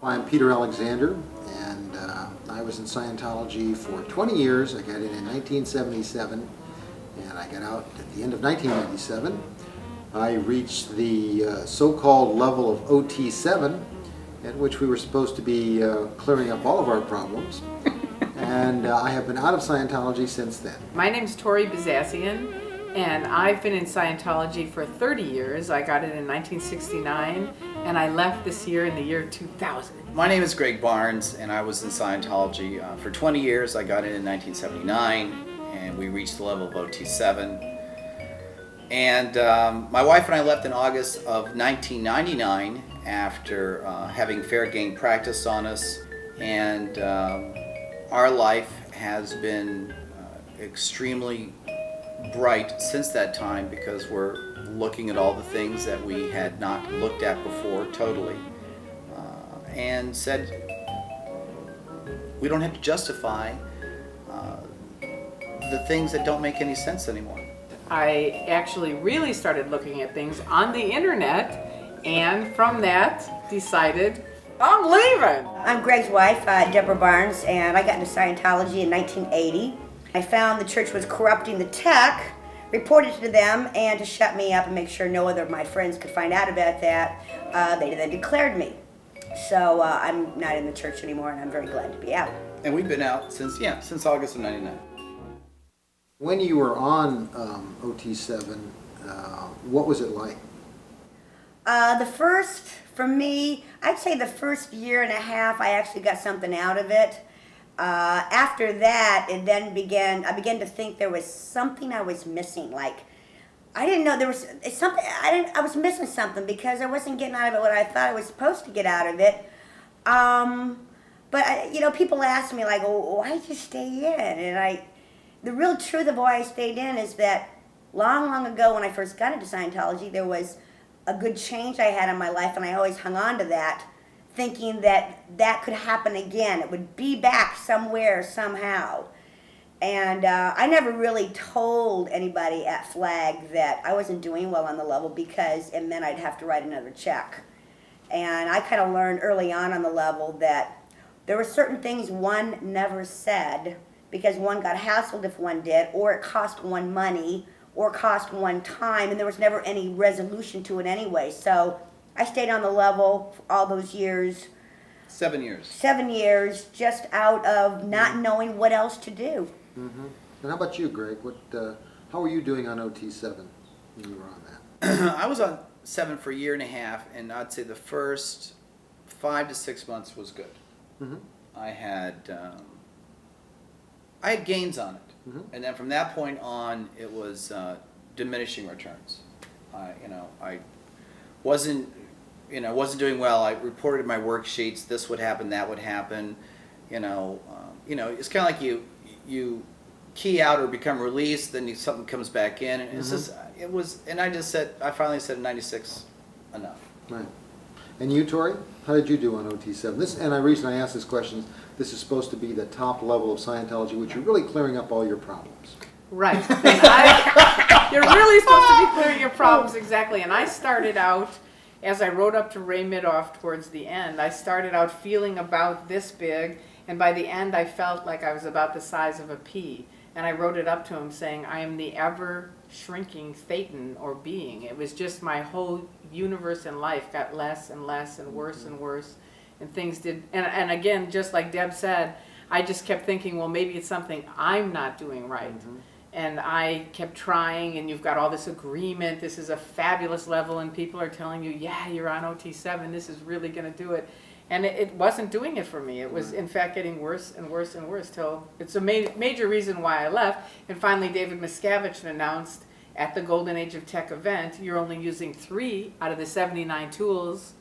I'm Peter Alexander, and I was in Scientology for 20 years. I got in 1977, and I got out at the end of 1997. I reached the so-called level of OT VII, at which we were supposed to be clearing up all of our problems. And I have been out of Scientology since then. My name's Tory, and I've been in Scientology for 30 years. I got it in 1969, and I left this year in the year 2000. My name is Greg Barnes, and I was in Scientology for 20 years. I got in 1979, and we reached the level of OT VII. And my wife and I left in August of 1999 after having fair game practice on us, and our life has been extremely bright since that time because we're looking at all the things that we had not looked at before totally, and said we don't have to justify the things that don't make any sense anymore. I actually really started looking at things on the internet, and from that decided I'm leaving. I'm Greg's wife, Debra Barnes, and I got into Scientology in 1980. I found the church was corrupting the tech, reported to them, and to shut me up and make sure no other of my friends could find out about that, they then declared me. So I'm not in the church anymore, and I'm very glad to be out. And we've been out since August of '99. When you were on OT VII, what was it like? For me, I'd say the first year and a half, I actually got something out of it. After that, I began to think there was something I was missing. Like, I didn't know there was something, I was missing something because I wasn't getting out of it what I thought I was supposed to get out of it. But people ask me, like, oh, why'd you stay in? And the real truth of why I stayed in is that long ago when I first got into Scientology, there was a good change I had in my life, and I always hung on to that, thinking that could happen again. It would be back somewhere, somehow. And I never really told anybody at Flag that I wasn't doing well on the level because it meant I'd have to write another check. And I kind of learned early on the level that there were certain things one never said because one got hassled if one did, or it cost one money, or cost one time, and there was never any resolution to it anyway. So I stayed on the level for all those years. 7 years. 7 years, just out of not knowing what else to do. Mm-hmm. And how about you, Greg? How were you doing on OT VII when you were on that? I was on 7 for a year and a half, and I'd say the first 5 to 6 months was good. Mm-hmm. I had gains on it. Mm-hmm. And then from that point on, it was diminishing returns. I wasn't doing well. I reported my worksheets. This would happen, that would happen. It's kind of like you key out or become released, then something comes back in, and it's just I finally said 96, enough. Right. And you, Tory? How did you do on OT VII? The reason I ask this question is this is supposed to be the top level of Scientology, which you're really clearing up all your problems. Right. You're really supposed to be clearing your problems, exactly. And I started out, as I wrote up to Ray Midoff towards the end, I started out feeling about this big, and by the end I felt like I was about the size of a pea. And I wrote it up to him saying, I am the ever-shrinking thetan or being. It was just my whole universe and life got less and less and worse and worse. And things did, and again, just like Deb said, I just kept thinking, well, maybe it's something I'm not doing right. Mm-hmm. And I kept trying, and you've got all this agreement, this is a fabulous level, and people are telling you, yeah, you're on OT VII, this is really going to do it. And it wasn't doing it for me. It was, in fact, getting worse and worse and worse, till it's a major reason why I left. And finally, David Miscavige announced at the Golden Age of Tech event, you're only using 3 out of the 79 tools,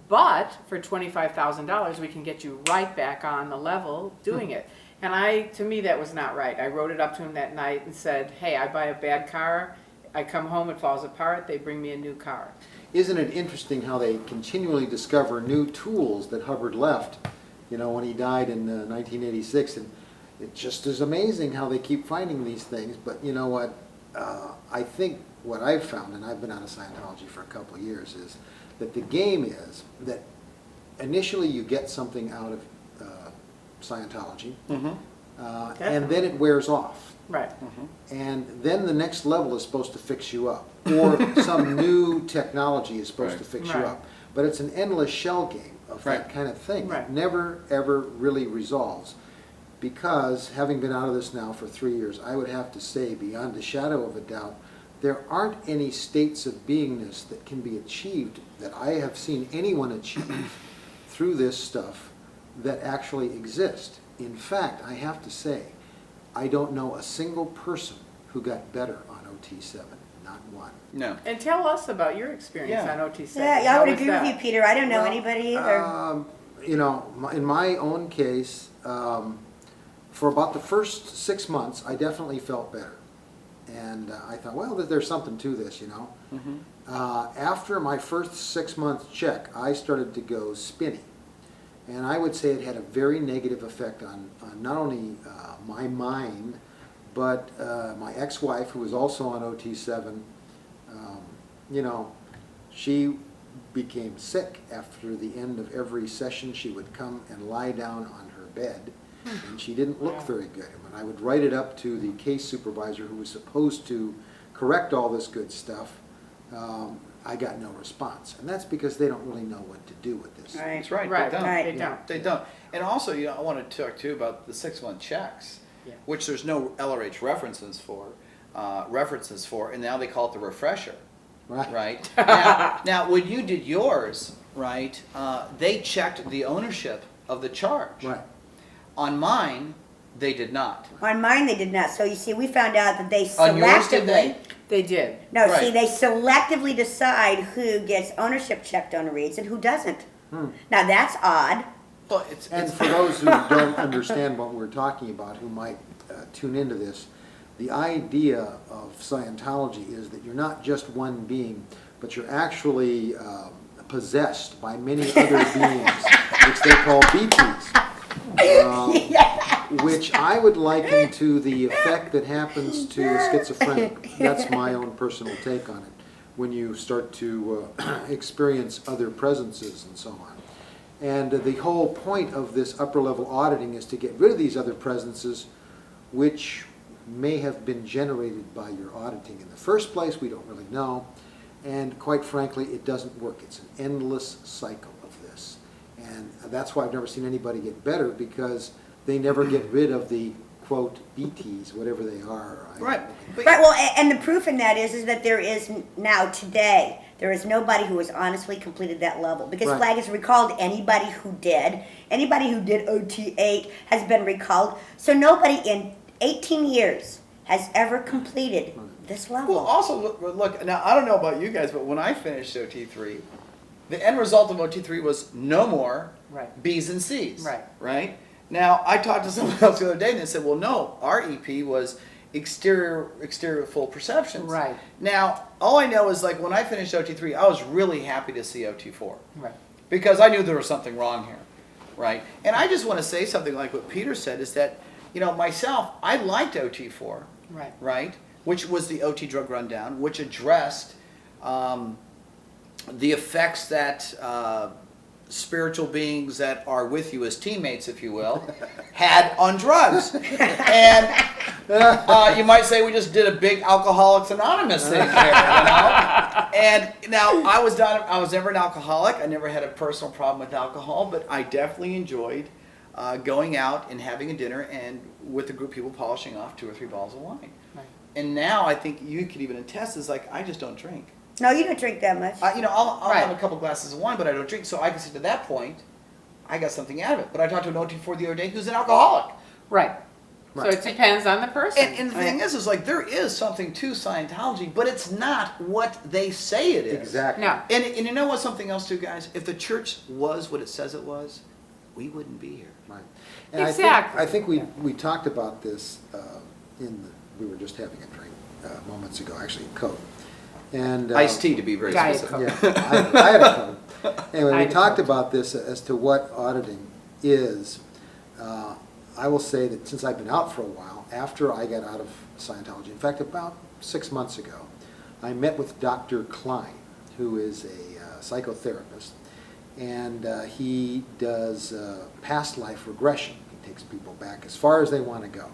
but for $25,000, we can get you right back on the level doing it. And to me, that was not right. I wrote it up to him that night and said, hey, I buy a bad car, I come home, it falls apart, they bring me a new car. Isn't it interesting how they continually discover new tools that Hubbard left, when he died in 1986, and it just is amazing how they keep finding these things. But you know what, I think what I've found, and I've been out of Scientology for a couple of years, is that the game is that initially you get something out of Scientology, Mm-hmm. and then it wears off. Right. And then the next level is supposed to fix you up, or some new technology is supposed Right. to fix you Right. up. But it's an endless shell game of that Right. kind of thing. Right. It never, ever really resolves. Because, having been out of this now for 3 years, I would have to say, beyond a shadow of a doubt, there aren't any states of beingness that can be achieved, that I have seen anyone achieve through this stuff, that actually exist. In fact, I have to say, I don't know a single person who got better on OT7, not one. No. And tell us about your experience Yeah. on OT7. Yeah, I How would was agree with that? you, Peter. I don't know Well, anybody either. You know, in my own case, for about the first 6 months, I definitely felt better. And I thought, well, there's something to this, you know. After my first 6 month check, I started to go spinny. And I would say it had a very negative effect on not only my mind, but my ex-wife, who was also on OT7. You know, she became sick after the end of every session. She would come and lie down on her bed, and she didn't look very good. And when I would write it up to the case supervisor, who was supposed to correct all this good stuff, I got no response. And that's because they don't really know what to do with this. Right. That's right. Right. They don't. Right. They don't. They don't. And also, you know, I want to talk too about the 6 month checks, Yeah. which there's no LRH references for, and now they call it the refresher. Right. Right. Now, when you did yours, right, they checked the ownership of the charge. Right. On mine, they did not. On mine, they did not. So you see, we found out that they On yours, did selectively. they? They did. No, Right. see, they selectively decide who gets ownership checked on reads and who doesn't. Now that's odd. Well, it's And for those who don't understand what we're talking about, who might tune into this, the idea of Scientology is that you're not just one being, but you're actually possessed by many other beings, which they call BPs. Which I would liken to the effect that happens to a schizophrenic. That's my own personal take on it. When you start to experience other presences and so on. And the whole point of this upper level auditing is to get rid of these other presences, which may have been generated by your auditing in the first place. We don't really know. And quite frankly, it doesn't work. It's an endless cycle of this. And that's why I've never seen anybody get better, because they never get rid of the, quote, BTs, whatever they are. right. But Right. Well, and the proof in that is that there is now today there is nobody who has honestly completed that level, because Right. Flag has recalled anybody who did. Anybody who did OT8 has been recalled. So nobody in 18 years has ever completed this level. Well, also, look, now I don't know about you guys, but when I finished OT3, the end result of OT3 was no more Right. B's and C's. Right. Right? Now, I talked to someone else the other day and they said, well, no, our EP was exterior full perceptions. Right. Now, all I know is, like, when I finished OT3, I was really happy to see OT4 Right. because I knew there was something wrong here. Right? And I just want to say something like what Peter said, is that, you know, myself, I liked OT4. Right. Right? Which was the OT drug rundown, which addressed the effects that spiritual beings that are with you as teammates, if you will, had on drugs. And you might say we just did a big Alcoholics Anonymous thing here, you know? And now, I was never an alcoholic. I never had a personal problem with alcohol, but I definitely enjoyed going out and having a dinner and with a group of people polishing off 2 or 3 bottles of wine. Right. And now I think you could even attest, is like, I just don't drink. No, you don't drink that much. You know, I'll Right. have a couple glasses of wine, but I don't drink. So I can say to that point, I got something out of it. But I talked to an OT4 the other day who's an alcoholic. Right. Right. So it depends on the person. And the thing is like, there is something to Scientology, but it's not what they say it is. Exactly. No. And you know what, something else too, guys? If the church was what it says it was, we wouldn't be here. Right. And Exactly. I think we talked about this we were just having a drink moments ago, actually, in Coke. And Iced tea, to be very Diet specific. Coke. yeah, I had a Coke. Anyway, I we had a talked Coke. about this as to what auditing is. I will say that since I've been out for a while, after I got out of Scientology, in fact, about 6 months ago, I met with Dr. Klein, who is a psychotherapist. and he does past life regression. He takes people back as far as they want to go.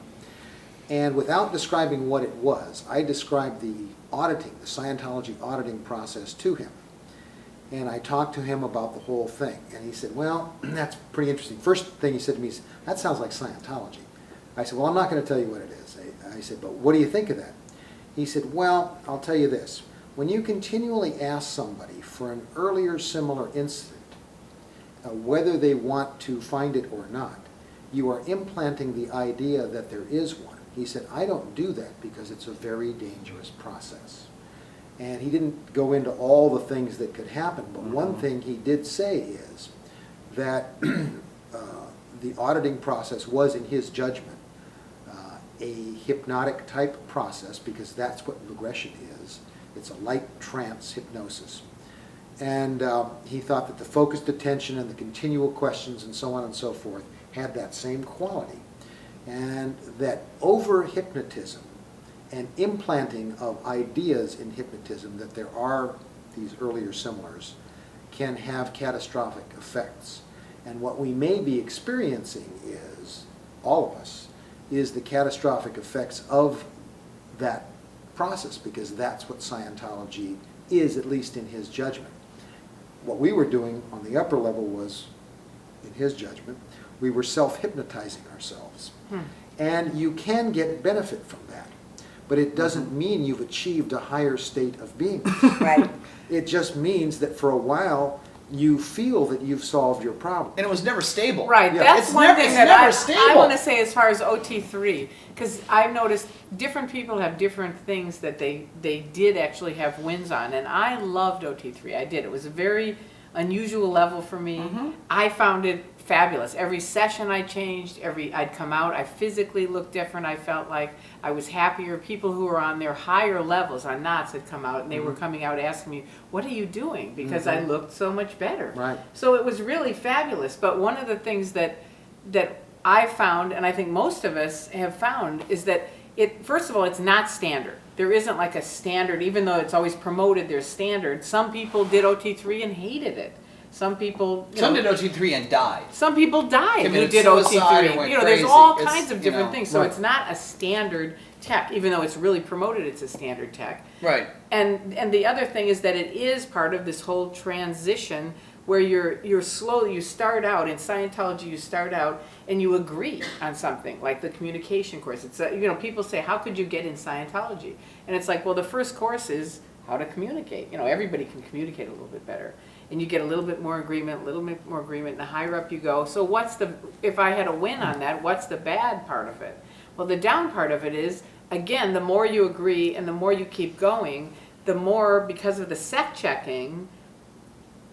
And without describing what it was, I described the auditing, the Scientology auditing process to him. And I talked to him about the whole thing. And he said, well, that's pretty interesting. First thing he said to me is, that sounds like Scientology. I said, well, I'm not going to tell you what it is. I said, but what do you think of that? He said, well, I'll tell you this. When you continually ask somebody for an earlier similar incident, whether they want to find it or not, you are implanting the idea that there is one. He said, I don't do that because it's a very dangerous process. And he didn't go into all the things that could happen, but one thing he did say is that the auditing process was, in his judgment, a hypnotic type process, because that's what regression is. It's a light trance hypnosis. And he thought that the focused attention and the continual questions and so on and so forth had that same quality. And that over-hypnotism and implanting of ideas in hypnotism, that there are these earlier similars, can have catastrophic effects. And what we may be experiencing is, all of us, is the catastrophic effects of that process, because that's what Scientology is, at least in his judgment. What we were doing on the upper level was, in his judgment, we were self-hypnotizing ourselves. And you can get benefit from that, but it doesn't mean you've achieved a higher state of being. Right. It just means that for a while you feel that you've solved your problem. And it was never stable. Right, Yeah. that's It's one never- thing it's that never I stable. want to say as far as OT3, because I've noticed different people have different things that they did actually have wins on, and I loved OT3. I did. It was a very unusual level for me. I found it fabulous. Every session I changed, I'd come out, I physically looked different. I felt like I was happier. People who were on their higher levels, on knots, had come out, and they were coming out asking me, what are you doing? Because I looked so much better. Right. So it was really fabulous. But one of the things that I found, and I think most of us have found, is that first of all, it's not standard. There isn't like a standard, even though it's always promoted, there's standard. Some people did OT3 and hated it. Some people, Some did OT3 and died. some people died who Committed did suicide or OT3. went You know, there's crazy. all It's, kinds of you different know, things. So right. it's not a standard tech, even though it's really promoted, it's a standard tech. Right. And the other thing is that it is part of this whole transition where you're slowly, you start out in Scientology, you start out and you agree on something, like the communication course. It's you know, people say, how could you get in Scientology? And it's like, well, the first course is how to communicate. You know, everybody can communicate a little bit better. And you get a little bit more agreement, and the higher up you go. So if I had a win on that, what's the bad part of it? Well, the down part of it is, again, the more you agree and the more you keep going, the more, because of the sec checking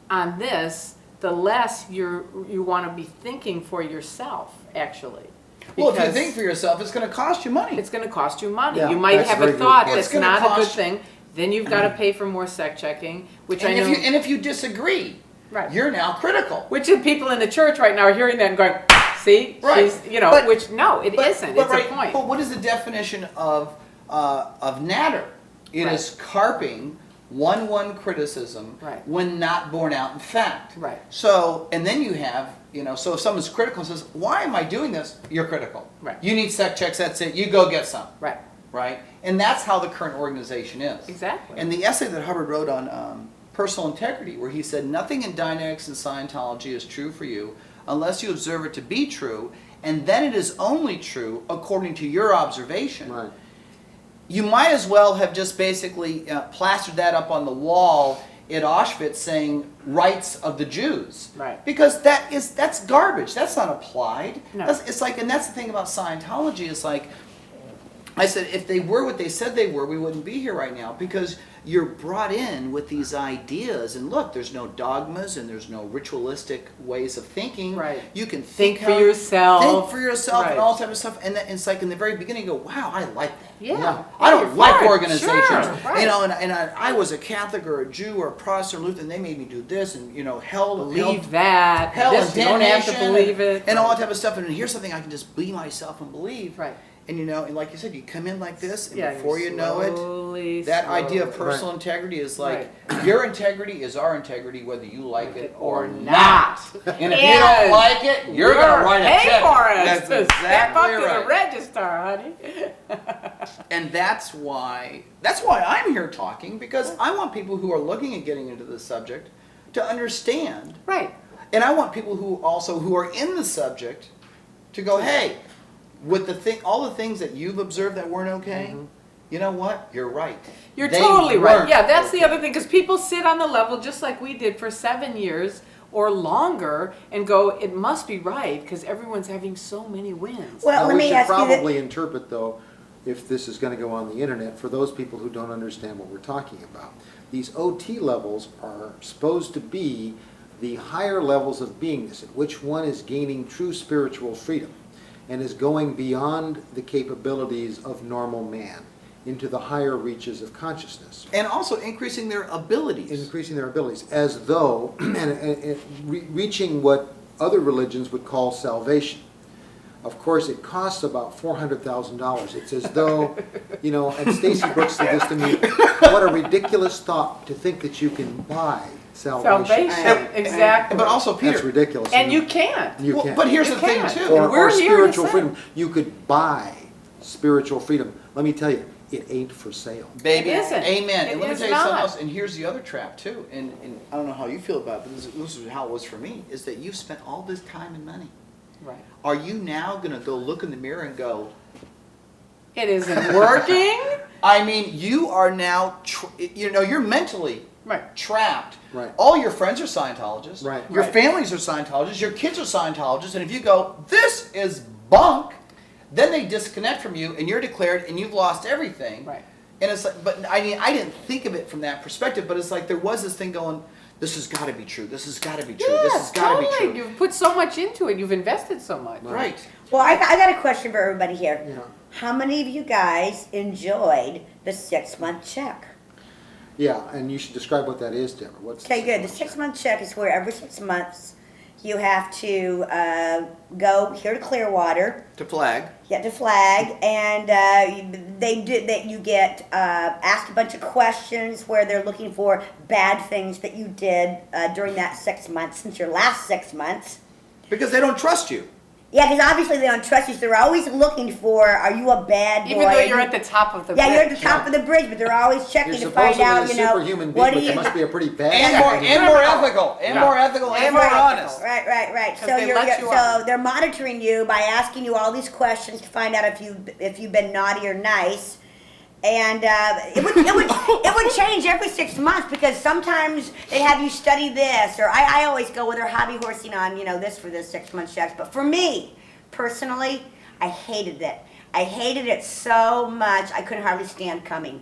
on this, the less you want to be thinking for yourself, actually. Well, if you Because think for yourself, it's going to cost you money. it's going to cost you money. Yeah, You might that's have very a good thought point. It's that's gonna not a good cost- thing. Then you've got to pay for more sec checking, which and I know. if you disagree, Right. you're now critical. Which the people in the church right now are hearing that and going, see, Right. she's, you know, But- which no, it But- isn't. but It's right, a point. But what is the definition of natter? It Right. is carping one criticism Right. when not borne out in fact. Right. So, and then you have, you know, so if someone's critical and says, why am I doing this? You're critical. Right. You need sec checks, that's it. You go get some. Right. Right? And that's how the current organization is. Exactly. And the essay that Hubbard wrote on personal integrity, where he said, nothing in Dianetics and Scientology is true for you unless you observe it to be true, and then it is only true according to your observation. Right. You might as well have just basically plastered that up on the wall at Auschwitz saying rights of the Jews. Right. Because that's garbage. That's not applied. No. It's like, and that's the thing about Scientology, is like, I said, if they were what they said they were, we wouldn't be here right now, because you're brought in with these ideas, and look, there's no dogmas and there's no ritualistic ways of thinking. Right. You can Think for how- yourself. Think for yourself Right. and all type of stuff. And it's like in the very beginning, you go, wow, I like that. Yeah. I don't You're like fine. organizations, Sure, right. you know, and I was a Catholic or a Jew or a Protestant or Lutheran, they made me do this, and you know, hell, Believe that. hell This, and you don't have to damnation believe it. and all that type of stuff. And here's something I can just be myself and believe. Right. And and like you said, you come in like this, and Yeah, before you know it, slowly, that idea of slowly. personal integrity is like, Right. your integrity is our integrity, whether you like it or Or not. not. And if you don't And like it, you're going to write a pay check. for it. That's Step up exactly to the right. register, honey. And that's why I'm here talking, because I want people who are looking at getting into this subject to understand. Right. And I want people who are in the subject to go, hey, with all the things that you've observed that weren't okay, you know what? You're right. You're They totally right. weren't Yeah, that's the okay. other thing, because people sit on the level just like we did for 7 years or longer and go, it must be right because everyone's having so many wins. Well, Now, let we me should ask you probably interpret, though, if this is going to go on the internet, for those people who don't understand what we're talking about. These OT levels are supposed to be the higher levels of beingness, in which one is gaining true spiritual freedom and is going beyond the capabilities of normal man into the higher reaches of consciousness. And also increasing their abilities. Increasing their abilities, as though, reaching what other religions would call salvation. Of course, it costs about $400,000. It's as though, and Stacy Brooks said this to me, what a ridiculous thought to think that you can buy salvation. Salvation, exactly. But also, Peter, That's ridiculous. And you can't. You well, can't. but here's You the thing can't. too. or, and we're or here to spiritual say- freedom. You could buy spiritual freedom. Let me tell you, it ain't for sale. Baby, It isn't. amen. It And let me is tell you something not. else. And here's the other trap too. And I don't know how you feel about it, but this is how it was for me. Is that you've spent all this time and money. Right. Are you now going to go look in the mirror and go, It isn't working. I mean, you are now, you're mentally Right. trapped. Right. All your friends are Scientologists. Right. Your Right. families are Scientologists. Your kids are Scientologists. And if you go, this is bunk, then they disconnect from you and you're declared and you've lost everything. Right. And it's like, but I mean, I didn't think of it from that perspective, but it's like there was this thing going, this has got to be true. This has got to be true. This has Yes, got to be totally. true. You've put so much into it. You've invested so much. Right. Well, I got a question for everybody here. Yeah. How many of you guys enjoyed the 6-month check? Yeah, and you should describe what that is, Debra. What's Okay, good. The 6-month check is where every 6 months you have to go here to Clearwater, To flag. get to flag, and you get asked a bunch of questions where they're looking for bad things that you did during that 6 months, since your last 6 months. Because they don't trust you. Yeah, because obviously they don't trust you, so they're always looking for, are you a bad boy? Even though you're at the top of the Yeah, bridge. you're at the top of the bridge, but they're always checking You're to find supposedly out, a you know, superhuman being, what but do you you... must be a pretty bad And guy. more ethical. And Yeah. more ethical. And And more more honest. Right. 'Cause So they let you so on. they're monitoring you by asking you all these questions to find out if you've been naughty or nice, and it would change every 6 months because sometimes they have you study this, or I always go with their hobby horsing on this for this 6 month checks. But for me personally, I hated it. I hated it so much I couldn't hardly stand coming.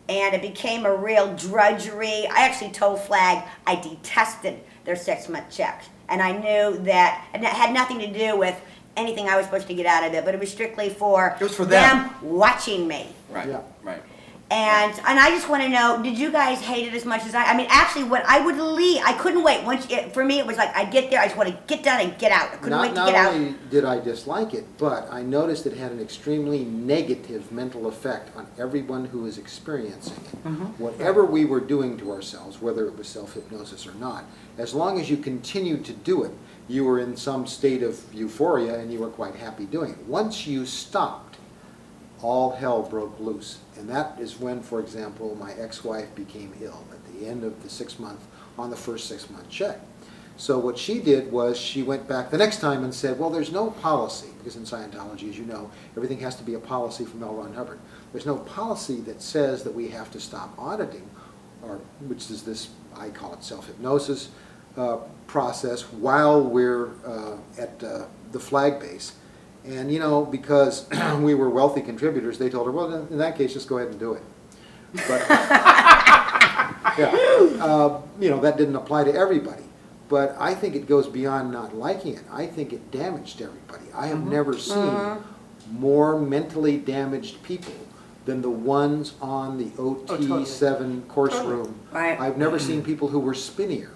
And it became a real drudgery. I actually told Flag I detested their 6 month checks. And I knew that, and it had nothing to do with anything I was supposed to get out of it, but it was strictly for, It was for them. watching me. Right. Yeah. Right. And I just want to know, did you guys hate it as much as I mean, actually, when I would leave, I couldn't wait. For me, it was like, I'd get there, I just want to get done and get out. I couldn't wait to Not get out. only did I dislike it, but I noticed it had an extremely negative mental effect on everyone who was experiencing it. Whatever we were doing to ourselves, whether it was self-hypnosis or not, as long as you continued to do it, you were in some state of euphoria and you were quite happy doing it. Once you stopped, all hell broke loose. And that is when, for example, my ex-wife became ill at the end of the 6 month, on the first 6 month check. So what she did was she went back the next time and said, well, there's no policy, because in Scientology, as you know, everything has to be a policy from L. Ron Hubbard. There's no policy that says that we have to stop auditing, or which is this, I call it self-hypnosis process, while we're at the flag base. And, because we were wealthy contributors, they told her, well, in that case, just go ahead and do it. But, yeah, that didn't apply to everybody. But I think it goes beyond not liking it. I think it damaged everybody. I have never seen more mentally damaged people than the ones on the OT VII course room. Right. I've never seen people who were spinnier.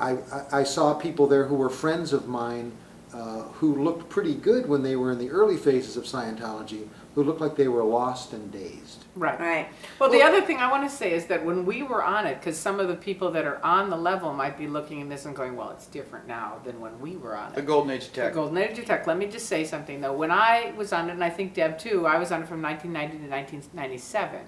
I saw people there who were friends of mine who looked pretty good when they were in the early phases of Scientology, who looked like they were lost and dazed. Right. Right. Well, the other thing I want to say is that when we were on it, because some of the people that are on the level might be looking at this and going, well, it's different now than when we were on it. The golden age of The tech. golden age of tech. Let me just say something, though. When I was on it, and I think Deb too, I was on it from 1990 to 1997.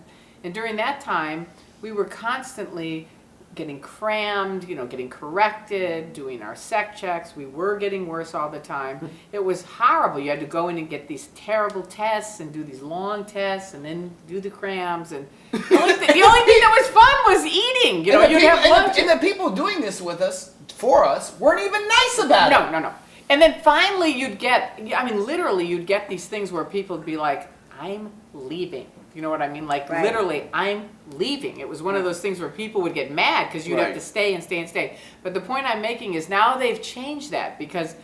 And during that time, we were constantly getting crammed, getting corrected, doing our sec checks. We were getting worse all the time. It was horrible. You had to go in and get these terrible tests and do these long tests and then do the crams. And the only thing that was fun was eating. You'd have lunch. And the people doing this with us, for us, weren't even nice about it. No. And then finally you'd get, literally you'd get these things where people would be like, I'm leaving. You know what I mean? Like, Right. literally, I'm leaving. It was one of those things where people would get mad because you'd have Right. to stay and stay and stay. But the point I'm making is now they've changed that because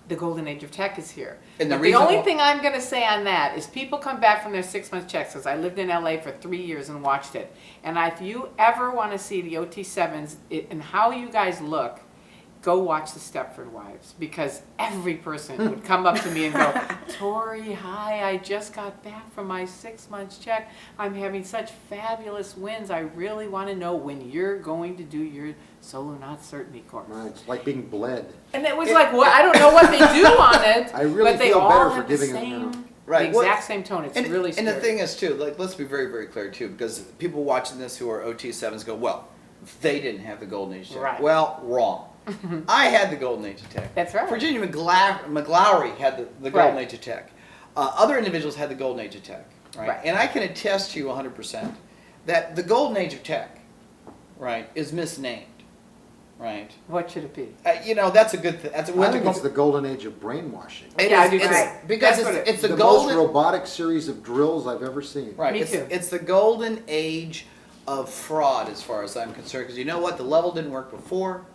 the golden age of tech is here. And the But the reason only why- thing I'm going to say on that is people come back from their 6-month checks, because I lived in LA for 3 years and watched it. And if you ever want to see the OT VIIs and how you guys look, go watch the Stepford Wives, because every person would come up to me and go, Tory, hi, I just got back from my 6-month check. I'm having such fabulous wins. I really want to know when you're going to do your solo not certainty course. Right, it's like being bled. And it was like, well, I don't know what they do on it, I really but they feel all better for have the giving it, same, Right. the Well, exact same tone. It's really And the scary. thing is, too, like, let's be very, very clear, too, because people watching this who are OT VIIs go, well, they didn't have the golden age of tech. Right. Well, wrong. I had the golden age of tech. That's right. Virginia McLaury had the golden Right. age of tech. Other individuals had the golden age of tech. Right. And I can attest to you 100% that the golden age of tech, right, is misnamed. Right. What should it be? That's a good thing. That's a I think it's the golden age of brainwashing. Yeah, I do too. Because That's what it's the The golden most robotic series of drills I've ever seen. Right. Me too. It's the golden age of fraud, as far as I'm concerned. Because you know what? The level didn't work before,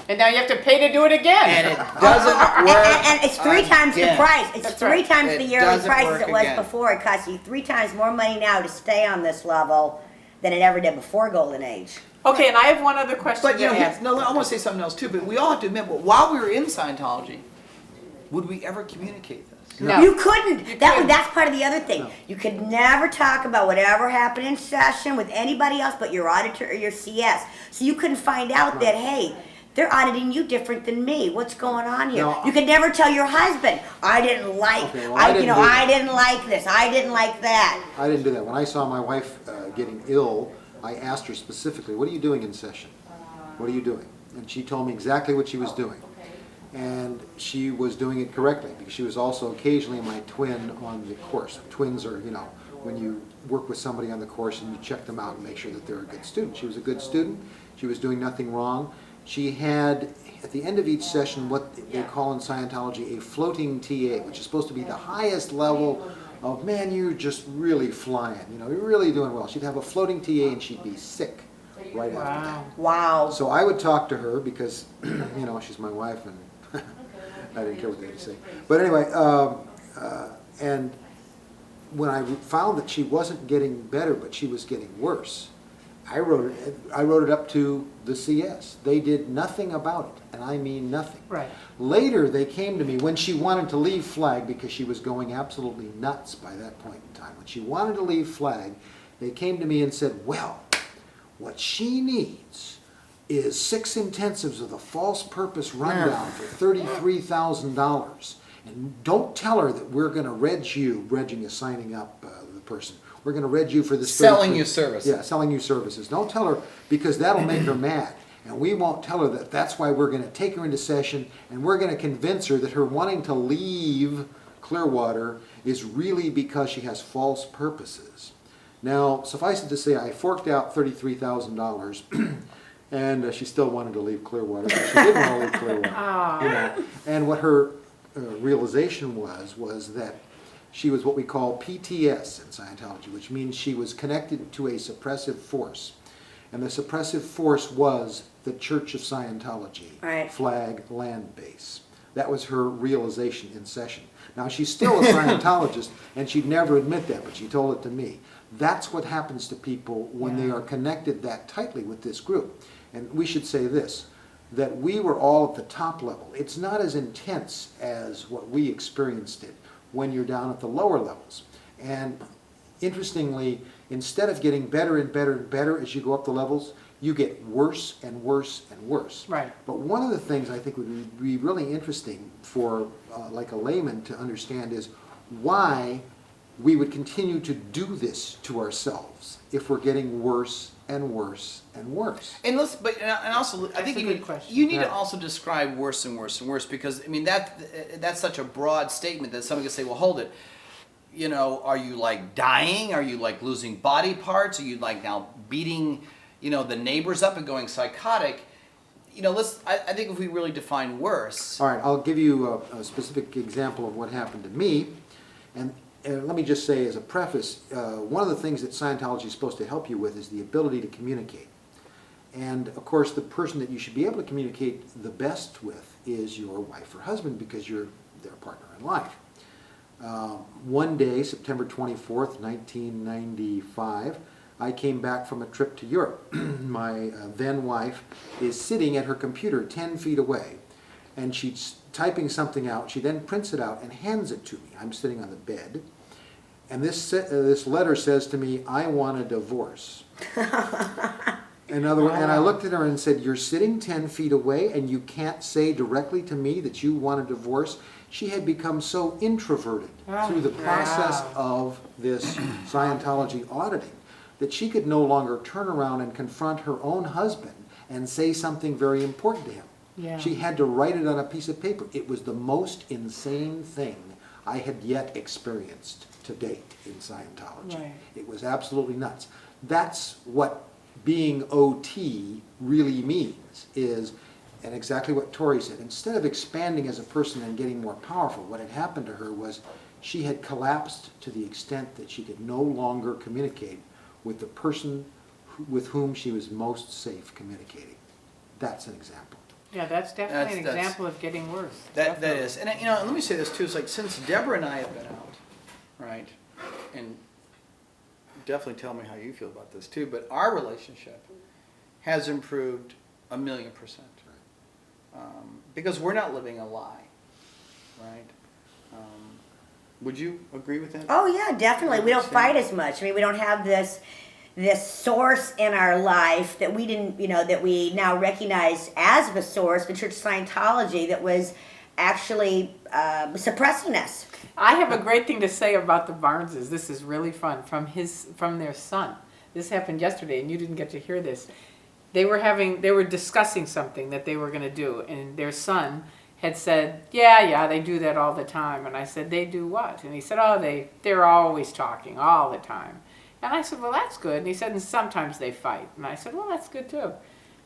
And now you have to pay to do it again. and it doesn't work. And it's 3 times the again. price. It's That's 3 right. times It the yearly doesn't price as work it was again. before. It costs you 3 times more money now to stay on this level than it ever did before Golden Age. Okay, and I have one other question But to ask. I want to say something else too. But we all have to admit, while we were in Scientology, would we ever communicate this? No. You couldn't. couldn't. That's part of the other thing. No. You could never talk about whatever happened in session with anybody else but your auditor or your CS. So you couldn't find out that, hey, they're auditing you different than me. What's going on here? No. You could never tell your husband, I didn't like, Okay, well, I didn't do I that. didn't like this, I didn't like that. I didn't do that. When I saw my wife getting ill, I asked her specifically, what are you doing in session? What are you doing? And she told me exactly what she was doing. And she was doing it correctly, because she was also occasionally my twin on the course. Twins are, when you work with somebody on the course and you check them out and make sure that they're a good student. She was a good student. She was doing nothing wrong. She had, at the end of each session, what they call in Scientology a floating TA, which is supposed to be the highest level of, man, you're just really flying. You're really doing well. She'd have a floating TA and she'd be sick right after that. Wow. Wow. So I would talk to her because, she's my wife and I didn't care what they had to say. But anyway, and when I found that she wasn't getting better, but she was getting worse, I wrote it up to the CS. They did nothing about it, and I mean nothing. Right. Later, they came to me when she wanted to leave Flag, because she was going absolutely nuts by that point in time. When she wanted to leave Flag, they came to me and said, well, what she needs is 6 intensives of the false purpose rundown for $33,000. And don't tell her that we're going to regging is signing up the person. We're going to reg you for this. Selling you services. Yeah, selling you services. Don't tell her, because that'll make her mad. And we won't tell her that. That's why we're going to take her into session, and we're going to convince her that her wanting to leave Clearwater is really because she has false purposes. Now, suffice it to say, I forked out $33,000, and she still wanted to leave Clearwater, but she didn't want to leave Clearwater. And what her realization was that she was what we call PTS in Scientology, which means she was connected to a suppressive force. And the suppressive force was the Church of Scientology, Right. Flag land base. That was her realization in session. Now, she's still a Scientologist, and she'd never admit that, but she told it to me. That's what happens to people when they are connected that tightly with this group. And we should say this. that we were all at the top level. It's not as intense as what we experienced it when you're down at the lower levels. And interestingly, instead of getting better and better and better as you go up the levels, you get worse and worse and worse. Right. But one of the things I think would be really interesting for like a layman to understand is why we would continue to do this to ourselves if we're getting worse and worse and worse. And listen, but and also, I think a good question. you need to Yeah. also describe worse and worse and worse, because I mean that's such a broad statement that somebody can say, well, hold it. You know, are you like dying? Are you like losing body parts? Are you like now beating, you know, the neighbors up and going psychotic? You know, I think if we really define worse. All right, I'll give you a specific example of what happened to me. And let me just say as a preface, one of the things that Scientology is supposed to help you with is the ability to communicate. And of course, the person that you should be able to communicate the best with is your wife or husband, because you're their partner in life. One day, September 24th, 1995, I came back from a trip to Europe. My then wife is sitting at her computer 10 feet away, and she's typing something out. She then prints it out and hands it to me. I'm sitting on the bed, and this letter says to me, "I want a divorce." And I looked at her and said, "You're sitting 10 feet away and you can't say directly to me that you want a divorce?" She had become so introverted through the process of this Scientology auditing that she could no longer turn around and confront her own husband and say something very important to him. Yeah. She had to write it on a piece of paper. It was the most insane thing I had yet experienced to date in Scientology. Right. It was absolutely nuts. That's what being OT really means, is, and exactly what Tory said, instead of expanding as a person and getting more powerful, what had happened to her was she had collapsed to the extent that she could no longer communicate with the person with whom she was most safe communicating. That's an example. Yeah, that's definitely an That's- example of getting worse. That Definitely. is, and you know, let me say this too. It's like, since Debra and I have been out, right, and definitely tell me how you feel about this too. But our relationship has improved 1,000,000%, because we're not living a lie, right? Would you agree with that? Oh yeah, definitely. We don't fight as much. I mean, we don't have this source in our life that we didn't, you know, that we now recognize as the source, the Church of Scientology, that was actually suppressing us. I have a great thing to say about the Barneses. This is really fun from their son. This happened yesterday, and you didn't get to hear this. They were discussing something that they were going to do, and their son had said, yeah, they do that all the time. And I said, they do what? And he said, oh, they're always talking all the time. And I said, well, that's good. And he said, and sometimes they fight. And I said, well, that's good too.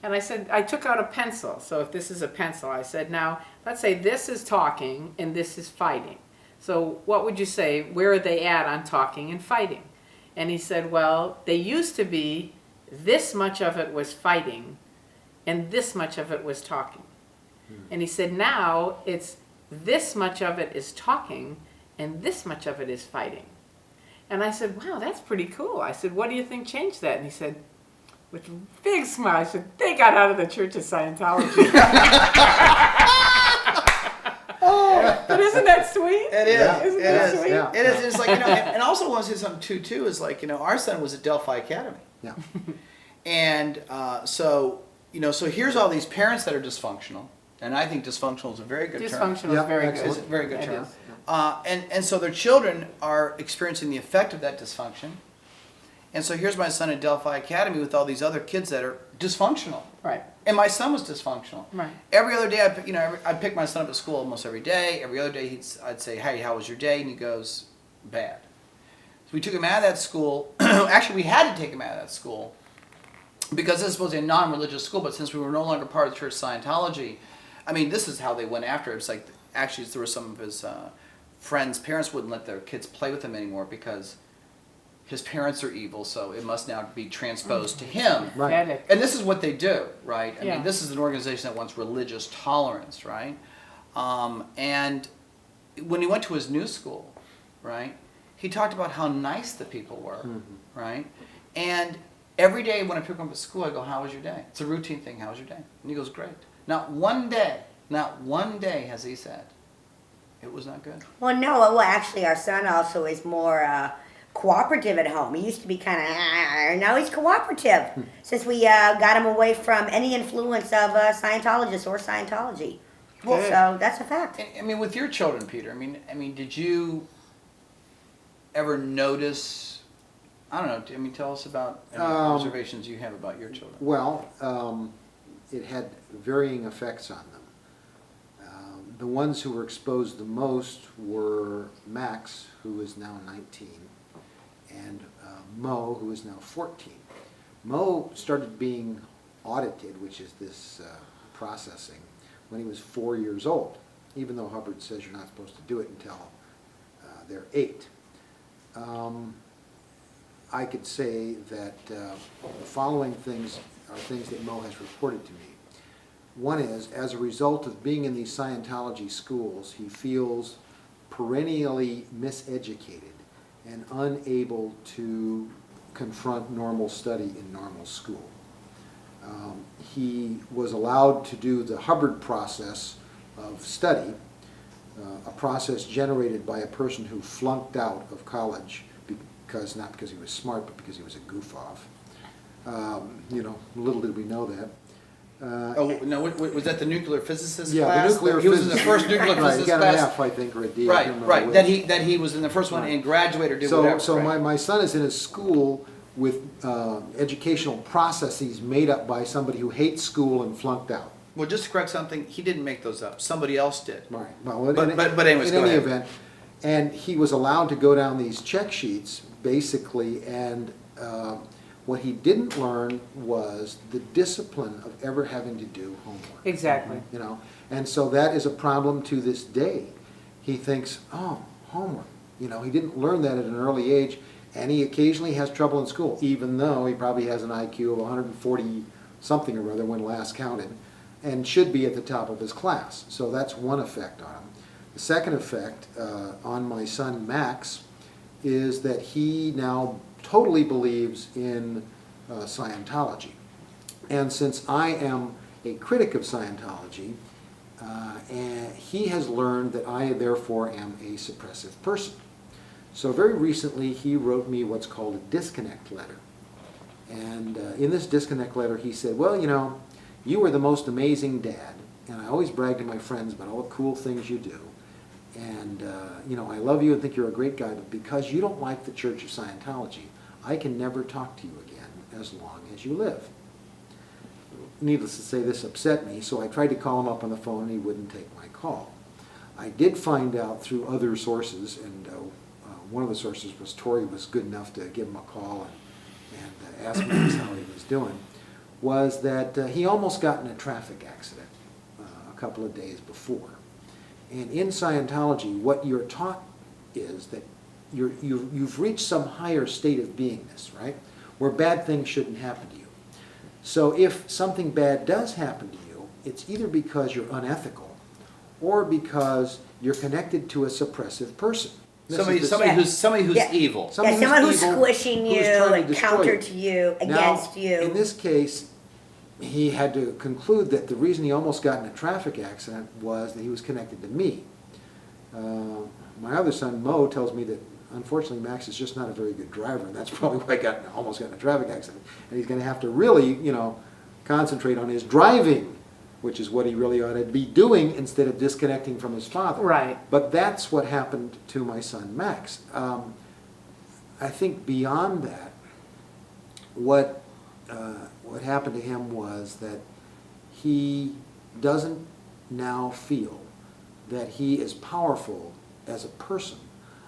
And I said, I took out a pencil. So if this is a pencil, I said, now, let's say this is talking and this is fighting. So what would you say, where are they at on talking and fighting? And he said, well, they used to be, this much of it was fighting and this much of it was talking. And he said, now it's this much of it is talking and this much of it is fighting. And I said, wow, that's pretty cool. I said, what do you think changed that? And he said, with a big smile, I said, they got out of the Church of Scientology. But isn't that sweet? It is. Yeah. Isn't It that is. sweet? Yeah. It is. It's like, you know, and also I want to say something too. Is like, you know, our son was at Delphi Academy, Yeah. and so you know, so here's all these parents that are dysfunctional, and I think dysfunctional is a very good term. Dysfunctional Yeah, is very excellent. It's good. a very good It term. is. And so their children are experiencing the effect of that dysfunction. And so here's my son at Delphi Academy with all these other kids that are dysfunctional. Right. And my son was dysfunctional. Right. Every other day, I'd pick my son up at school almost every day. Every other day, I'd say, hey, how was your day? And he goes, bad. So we took him out of that school. Actually, we had to take him out of that school because this is supposed to be a non-religious school, but since we were no longer part of the Church of Scientology, I mean, this is how they went after it. It's like, actually, there were some of his friends' parents wouldn't let their kids play with him anymore because his parents are evil, so it must now be transposed to him. Right. Pathetic. And this is what they do, right? I Yeah. mean, this is an organization that wants religious tolerance, right? And when he went to his new school, right, he talked about how nice the people were, right? And every day when I pick him up at school, I go, how was your day? It's a routine thing, how was your day? And he goes, great. Not one day has he said it was not good. Well, no. Well, actually, our son also is more cooperative at home. He used to be kind of, now he's cooperative since we got him away from any influence of Scientologists or Scientology. Well, So that's a fact. I mean, with your children, Peter. I mean, did you ever notice? I don't know. I mean, tell us about any observations you have about your children. Well, it had varying effects on them. The ones who were exposed the most were Max, who is now 19, and Mo, who is now 14. Mo started being audited, which is this processing, when he was 4 years old, even though Hubbard says you're not supposed to do it until they're 8. I could say that the following things are things that Mo has reported to me. One is, as a result of being in these Scientology schools, he feels perennially miseducated and unable to confront normal study in normal school. He was allowed to do the Hubbard process of study, a process generated by a person who flunked out of college, not because he was smart, but because he was a goof-off. Little did we know that. Was that the nuclear physicist Yeah, class? the nuclear He was in the physicist. first nuclear Right, he physicist got an class. F, I think, or a D. I don't remember Right. which. That he was in the first one and graduated or did So, whatever. so right. my son is in a school with educational processes made up by somebody who hates school and flunked out. Well, just to correct something, he didn't make those up. Somebody else did. Right. Well, But anyways, in go any ahead. event, and he was allowed to go down these check sheets, basically, and what he didn't learn was the discipline of ever having to do homework. Exactly. And so that is a problem to this day. He thinks, oh, homework. He didn't learn that at an early age, and he occasionally has trouble in school, even though he probably has an IQ of 140 something or other when last counted, and should be at the top of his class. So that's one effect on him. The second effect on my son Max is that he now totally believes in Scientology. And since I am a critic of Scientology, and he has learned that I therefore am a suppressive person. So very recently he wrote me what's called a disconnect letter. And in this disconnect letter he said, well, you were the most amazing dad, and I always brag to my friends about all the cool things you do. And, I love you and think you're a great guy, but because you don't like the Church of Scientology, I can never talk to you again as long as you live. Needless to say, this upset me, so I tried to call him up on the phone and he wouldn't take my call. I did find out through other sources, and one of the sources was Tory was good enough to give him a call and ask me how he was doing, was that he almost got in a traffic accident a couple of days before. And in Scientology, what you're taught is that you've reached some higher state of beingness, right? Where bad things shouldn't happen to you. So if something bad does happen to you, it's either because you're unethical or because you're connected to a suppressive person. Somebody who's Yeah. evil. Someone who's evil, squishing you who's trying to and destroy counter you. to you, Now, against you. in this case, he had to conclude that the reason he almost got in a traffic accident was that he was connected to me. My other son, Mo, tells me that unfortunately Max is just not a very good driver, and that's probably why I almost got in a traffic accident. And he's going to have to really, concentrate on his driving, which is what he really ought to be doing instead of disconnecting from his father. Right. But that's what happened to my son Max. I think beyond that, what happened to him was that he doesn't now feel that he is powerful as a person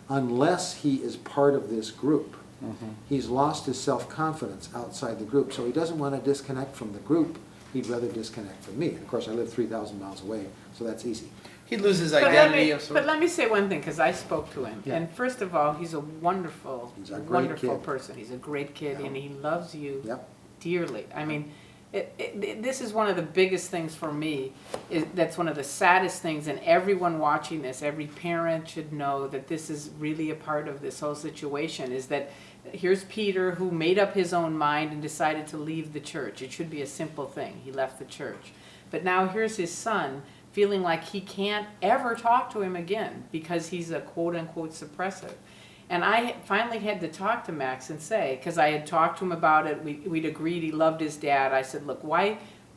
unless he is part of this group. Mm-hmm. He's lost his self-confidence outside the group, so he doesn't want to disconnect from the group. He'd rather disconnect from me. And of course, I live 3,000 miles away, so that's easy. He'd lose his But identity of but let me say one thing, because I spoke to him. Yeah. And first of all, he's a wonderful, He's a great wonderful kid. person. He's a great kid, Yeah. and he loves you Yep. dearly. I mean, this is one of the biggest things for me. That's one of the saddest things, and everyone watching this, every parent should know that this is really a part of this whole situation, is that here's Peter who made up his own mind and decided to leave the church. It should be a simple thing. He left the church. But now here's his son feeling like he can't ever talk to him again because he's a quote-unquote suppressive. And I finally had to talk to Max and say, because I had talked to him about it, we'd agreed he loved his dad. I said, look,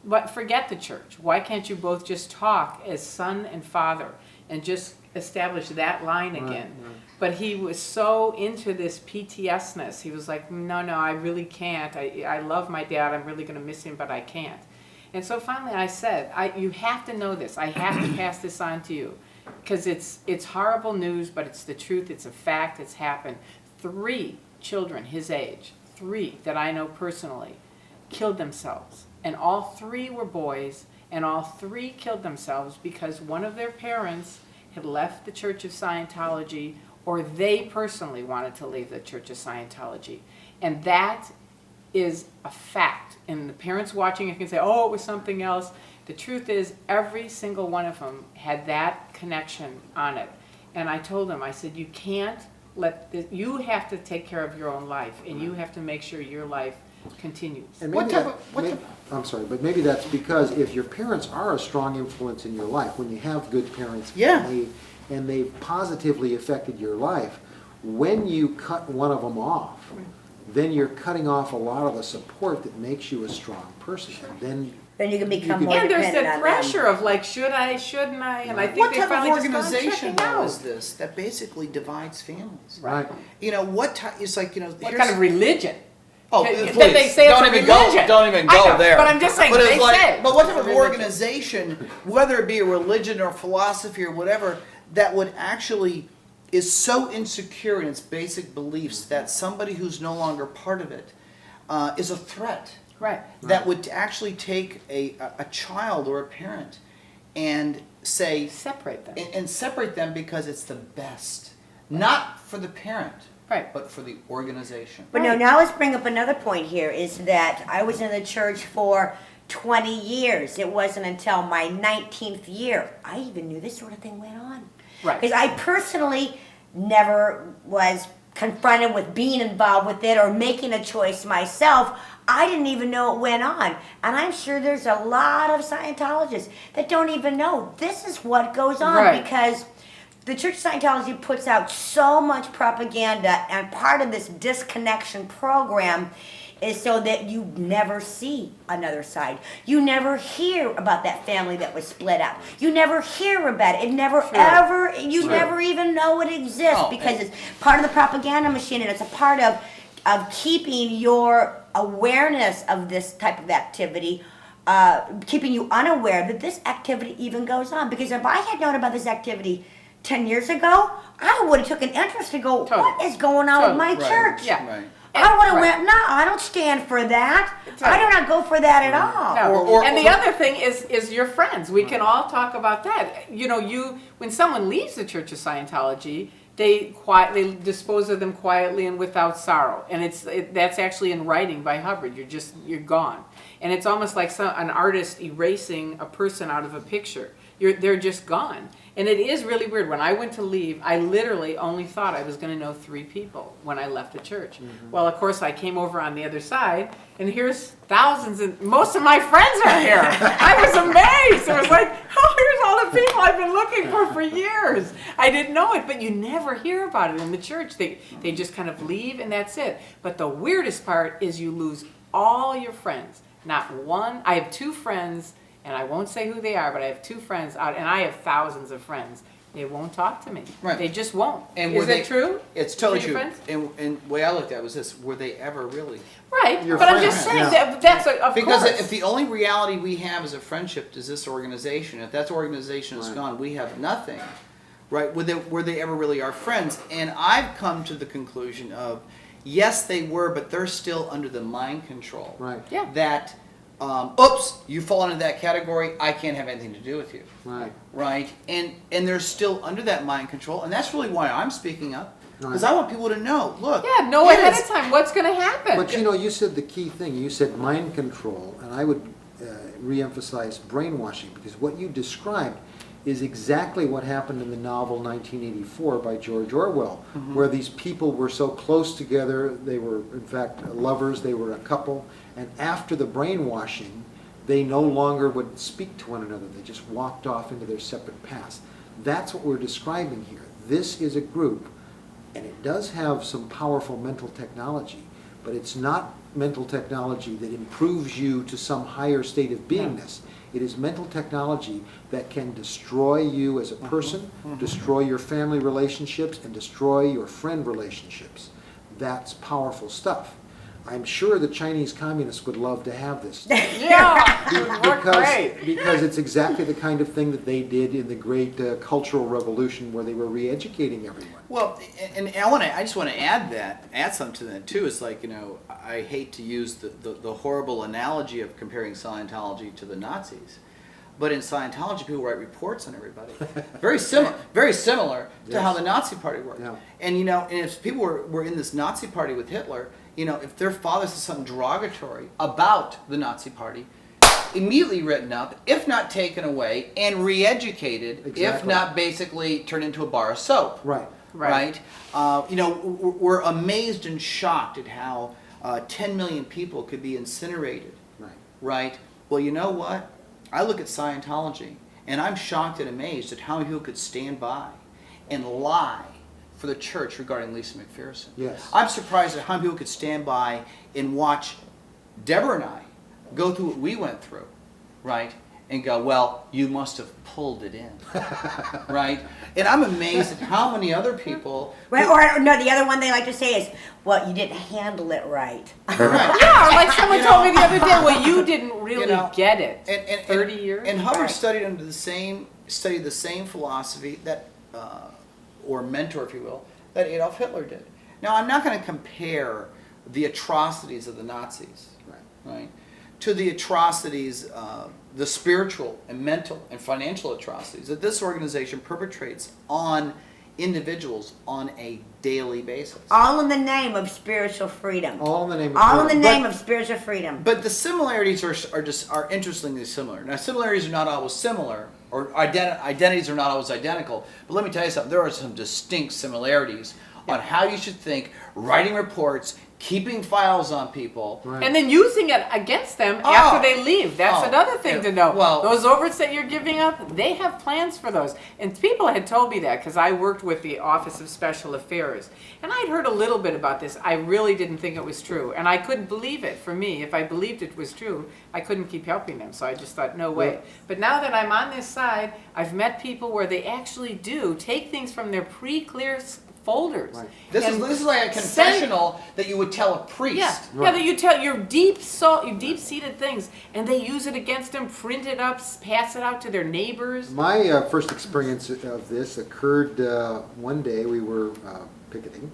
but forget the church. Why can't you both just talk as son and father and just establish that line again? Right. But he was so into this PTSness. He was like, no, I really can't. I love my dad. I'm really going to miss him, but I can't. And so finally I said, you have to know this. I have to pass this on to you. Because it's horrible news, but it's the truth. It's a fact. It's happened. 3 children his age, 3 that I know personally, killed themselves. And all 3 were boys, and all 3 killed themselves because one of their parents had left the Church of Scientology, or they personally wanted to leave the Church of Scientology. And that is a fact. And the parents watching it can say, oh, it was something else. The truth is, every single one of them had that connection on it. And I told him, I said, you can't you have to take care of your own life, and you have to make sure your life continues. And I'm sorry, but maybe that's because if your parents are a strong influence in your life, when you have good parents, and they've positively affected your life, when you cut one of them off, then you're cutting off a lot of the support that makes you a strong person. Then you can become more and there's dependent that on pressure them. of like, should I, shouldn't I? And I think What they type of finally just gone organization checking though out. is this that basically divides families? Right. You know, what type, it's like, you know, What kind of religion? Oh, That please, they say don't it's a even go, religion. don't even I go know, there. but I'm just saying, But it's they like, say but what it's type a of religion. organization, whether it be a religion or philosophy or whatever, that would actually is so insecure in its basic beliefs that somebody who's no longer part of it is a threat. Right. That would actually take a child or a parent and say Separate them. and separate them because it's the best, not for the parent, Right. but for the organization. But no, now let's bring up another point here, is that I was in the church for 20 years. It wasn't until my 19th year I even knew this sort of thing went on. Right. Because I personally never was confronted with being involved with it or making a choice myself. I didn't even know it went on. And I'm sure there's a lot of Scientologists that don't even know this is what goes on. Right. Because the Church of Scientology puts out so much propaganda, and part of this disconnection program is so that you never see another side. You never hear about that family that was split up. You never hear about it. It never ever, you never even know it exists because it's part of the propaganda machine, and it's a part of keeping your awareness of this type of activity, keeping you unaware that this activity even goes on. Because if I had known about this activity 10 years ago, I would have took an interest to go, what is going on with my church? Yeah. Right. I would have went, no, I don't stand for that. I do not go for that at all. No. And the other thing is your friends. We can all talk about that. You know, when someone leaves the Church of Scientology, they dispose of them quietly and without sorrow. And that's actually in writing by Hubbard. You're gone. And it's almost like an artist erasing a person out of a picture. They're just gone. And it is really weird. When I went to leave, I literally only thought I was going to know 3 people when I left the church. Mm-hmm. Well, of course, I came over on the other side, and here's thousands, and most of my friends are here. I was amazed. It was like, oh, here's all the people I've been looking for years. I didn't know it, but you never hear about it in the church. They just kind of leave, and that's it. But the weirdest part is you lose all your friends. Not one. I have 2 friends. And I won't say who they are, but I have 2 friends out, and I have thousands of friends. They won't talk to me. Right. They just won't. And is that true? It's totally true. Friends? And the way I looked at it was this: were they ever really? Right. Your but I'm friends, just saying yeah. that's of because course. if the only reality we have as a friendship is this organization, if that organization is gone, we have nothing. Right? Were they ever really our friends? And I've come to the conclusion of, yes, they were, but they're still under the mind control. Right. Yeah. That. Oops, you fall into that category, I can't have anything to do with you. Right. Right? And they're still under that mind control, and that's really why I'm speaking up. Because Right. I want people to know, look. Yeah, know ahead of time what's going to happen. But you know, you said the key thing. You said mind control, and I would re-emphasize brainwashing, because what you described is exactly what happened in the novel 1984 by George Orwell, where these people were so close together. They were, in fact, lovers. They were a couple. And after the brainwashing, They no longer would speak to one another. They just walked off into their separate paths. That's what we're describing here. This is a group, and it does have some powerful mental technology, but it's not mental technology that improves you to some higher state of beingness. It is mental technology that can destroy you as a person, destroy your family relationships, and destroy your friend relationships. That's powerful stuff. I'm sure the Chinese communists would love to have this stuff. Yeah, it would work great. Because it's exactly the kind of thing that they did in the great Cultural Revolution, where they were re-educating everyone. Well, and I just want to add something to that too. Is like, you know, I hate to use the horrible analogy of comparing Scientology to the Nazis, but in Scientology, people write reports on everybody. Very similar to how the Nazi Party worked. Yeah. And you know, and if people were in this Nazi Party with Hitler, you know, if their father said something derogatory about the Nazi Party, immediately written up, if not taken away, and re-educated, if Exactly. not basically turned into a bar of soap. Right. Right? You know, we're amazed and shocked at how 10 million people could be incinerated. Right. Right? Well, you know what? I look at Scientology, and I'm shocked and amazed at how many people could stand by and lie for the church regarding Lisa McPherson. Yes. I'm surprised at how many people could stand by and watch Debra and I go through what we went through, right? And go, well, you must have pulled it in, right? And I'm amazed at how many other people... Right, or no, the other one they like to say is, well, you didn't handle it right. Right. Yeah, like someone told me the other day, well, you didn't really get it. And 30 years? And Hubbard Right. studied the same philosophy that, or mentor, if you will, that Adolf Hitler did. Now, I'm not going to compare the atrocities of the Nazis, right, to the atrocities, the spiritual and mental and financial atrocities that this organization perpetrates on individuals on a daily basis. All in the name of spiritual freedom. All in the name of All in the freedom. name of spiritual freedom. But the similarities are interestingly similar. Now, similarities are not always similar, or identities are not always identical. But let me tell you something. There are some distinct similarities on how you should think, writing reports, keeping files on people. Right. And then using it against them after they leave. That's Oh. another thing to know. Well- those overts that you're giving up, they have plans for those. And people had told me that because I worked with the Office of Special Affairs. And I'd heard a little bit about this. I really didn't think it was true. And I couldn't believe it for me. If I believed it was true, I couldn't keep helping them. So I just thought, no way. Yeah. But now that I'm on this side, I've met people where they actually do take things from their pre-clear folders. Right. This and is like a confessional that you would tell a priest. Yeah, Right. that you tell your deep-seated things, and they use it against them, print it up, pass it out to their neighbors. My first experience of this occurred one day. We were picketing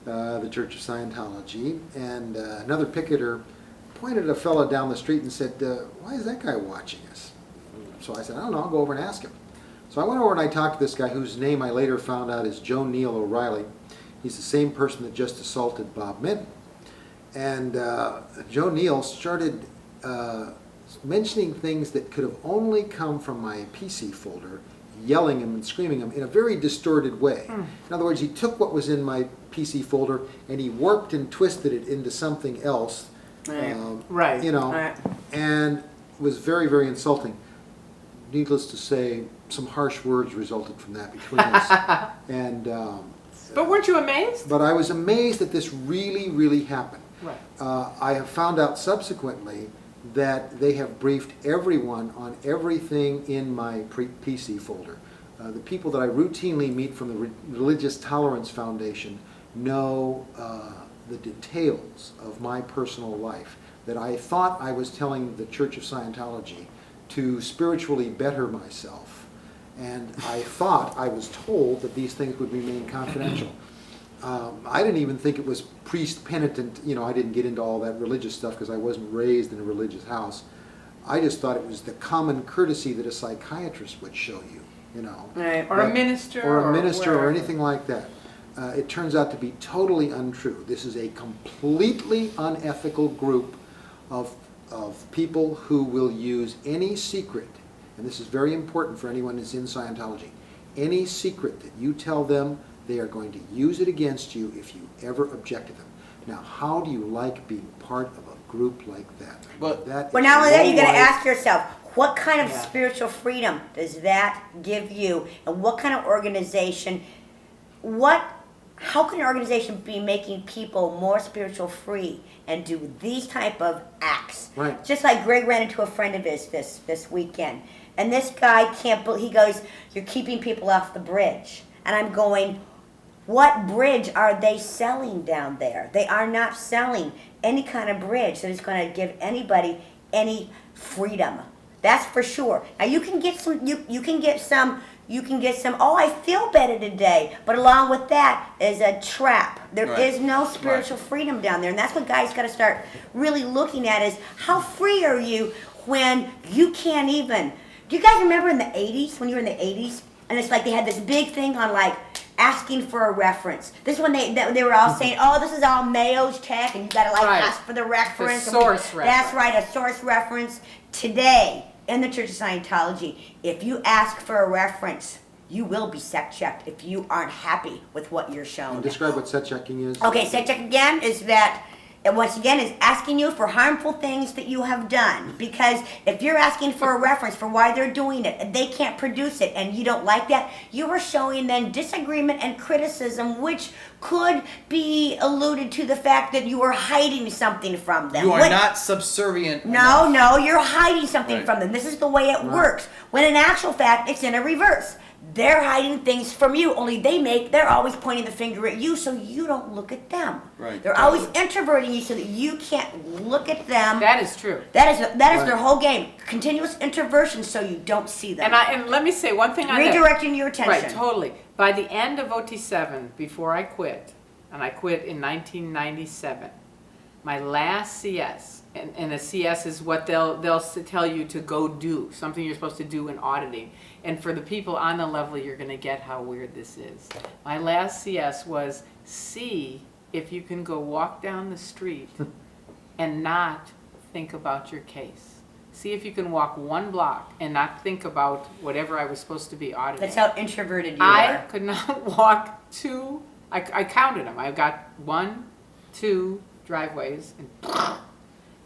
the Church of Scientology, and another picketer pointed at a fellow down the street and said, why is that guy watching us? So I said, I don't know, I'll go over and ask him. So I went over and I talked to this guy whose name I later found out is Joe Neal O'Reilly. He's the same person that just assaulted Bob Minton. And Joe Neal started mentioning things that could have only come from my PC folder, yelling them and screaming them in a very distorted way. In other words, he took what was in my PC folder and he warped and twisted it into something else. Right. You know, Right. and was very, very insulting. Needless to say, some harsh words resulted from that between us. And But weren't you amazed? but I was amazed that this really, really happened. Right. I have found out subsequently that they have briefed everyone on everything in my PC folder. The people that I routinely meet from the Religious Tolerance Foundation know the details of my personal life that I thought I was telling the Church of Scientology to spiritually better myself. And I thought I was told that these things would remain confidential. I didn't even think it was priest penitent, you know, I didn't get into all that religious stuff because I wasn't raised in a religious house. I just thought it was the common courtesy that a psychiatrist would show you, you know. Right. Or a minister. Or a minister or wherever. anything like that. It turns out to be totally untrue. This is a completely unethical group of people who will use any secret, and this is very important for anyone who's in Scientology, any secret that you tell them, they are going to use it against you if you ever object to them. Now, how do you like being part of a group like that. But- That Well, is not only that, you got to low-life. ask yourself, what kind of Yeah. spiritual freedom does that give you, and what kind of organization? How can an organization be making people more spiritual free and do these type of acts? Right. Just like Greg ran into a friend of his this weekend, and this guy can't believe, he goes, "You're keeping people off the bridge," and I'm going, what bridge are they selling down there? They are not selling any kind of bridge that is going to give anybody any freedom. That's for sure. Now you can get some. You can get some. You can get some. Oh, I feel better today. But along with that is a trap. There Right. is no spiritual freedom down there, and that's what guys got to start really looking at: is how free are you when you can't even. Do you guys remember in the '80s when you were in the '80s, and it's like they had this big thing on like asking for a reference. This one they were all saying, "Oh, this is all Mayo's tech, and you got to like Right. ask for the reference." The source That's reference. right, a source reference. Today, in the Church of Scientology, if you ask for a reference, you will be sect checked if you aren't happy with what you're shown. And describe what set checking is. Okay, sect check again is that, and once again, is asking you for harmful things that you have done. Because if you're asking for a reference for why they're doing it, and they can't produce it, and you don't like that, you are showing then disagreement and criticism, which could be alluded to the fact that you are hiding something from them. You are When- not subservient. No, enough. no, you're hiding something Right. from them. This is the way it Right. works. When in actual fact, it's in a reverse. They're hiding things from you, only they're always pointing the finger at you so you don't look at them. Right, They're totally. always introverting you so that you can't look at them. That is true. That is Right. their whole game. Continuous introversion so you don't see them. And let me say one thing on that. Redirecting your attention. Right, totally. By the end of OT7, before I quit, and I quit in 1997, my last CS, and a CS is what they'll tell you to go do, something you're supposed to do in auditing. And for the people on the level, you're going to get how weird this is. My last CS was see if you can go walk down the street and not think about your case. See if you can walk one block and not think about whatever I was supposed to be auditing. That's how introverted you I are. could not walk two. I counted them. I've got 1, 2 driveways,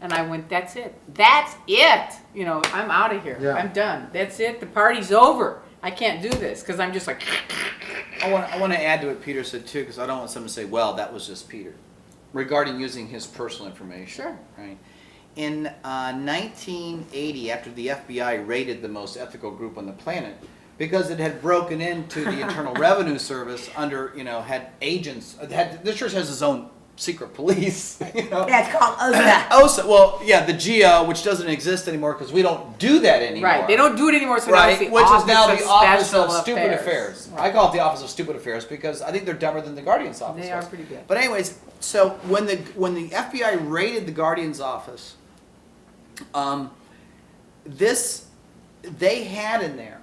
and I went. That's it. That's it. You know, I'm out of here. Yeah. I'm done. That's it. The party's over. I can't do this because I'm just like. I want to add to what Peter said too, because I don't want someone to say, "Well, that was just Peter," regarding using his personal information. Sure. Right. In 1980, after the FBI raided the most ethical group on the planet, because it had broken into the Internal Revenue Service under, had agents. The church has its own secret police. That's called OSA. OSA, well, yeah, the GEO, which doesn't exist anymore because we don't do that anymore. Right. They don't do it anymore. So now it's Right, the which is Office now of the Office Special of Stupid Affairs. Right. I call it the Office of Stupid Affairs because I think they're dumber than the Guardian's office. They are was. pretty good. But anyways, so when the FBI raided the Guardian's office, they had in there,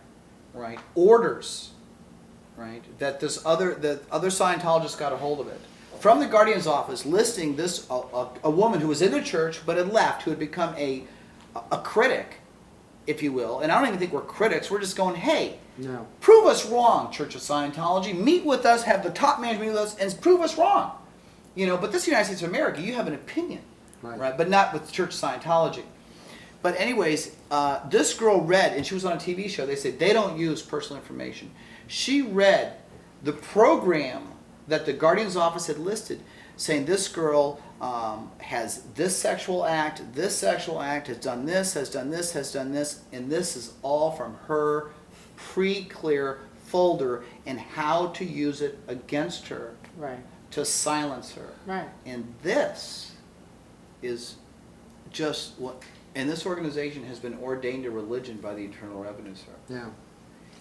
right, orders, right, that other Scientologists got a hold of it from the Guardian's office, listing this a woman who was in the church but had left, who had become a critic, if you will. And I don't even think we're critics. We're just going, hey, No. prove us wrong, Church of Scientology. Meet with us, have the top management meet with us, and prove us wrong. But this is the United States of America. You have an opinion, Right. But not with the Church of Scientology. But anyways, this girl read, and she was on a TV show. They said they don't use personal information. She read the program that the Guardian's office had listed, saying this girl has this sexual act, has done this, and this is all from her pre-clear folder and how to use it against her Right. to silence her. Right. And this is just what, and this organization has been ordained a religion by the Internal Revenue Service.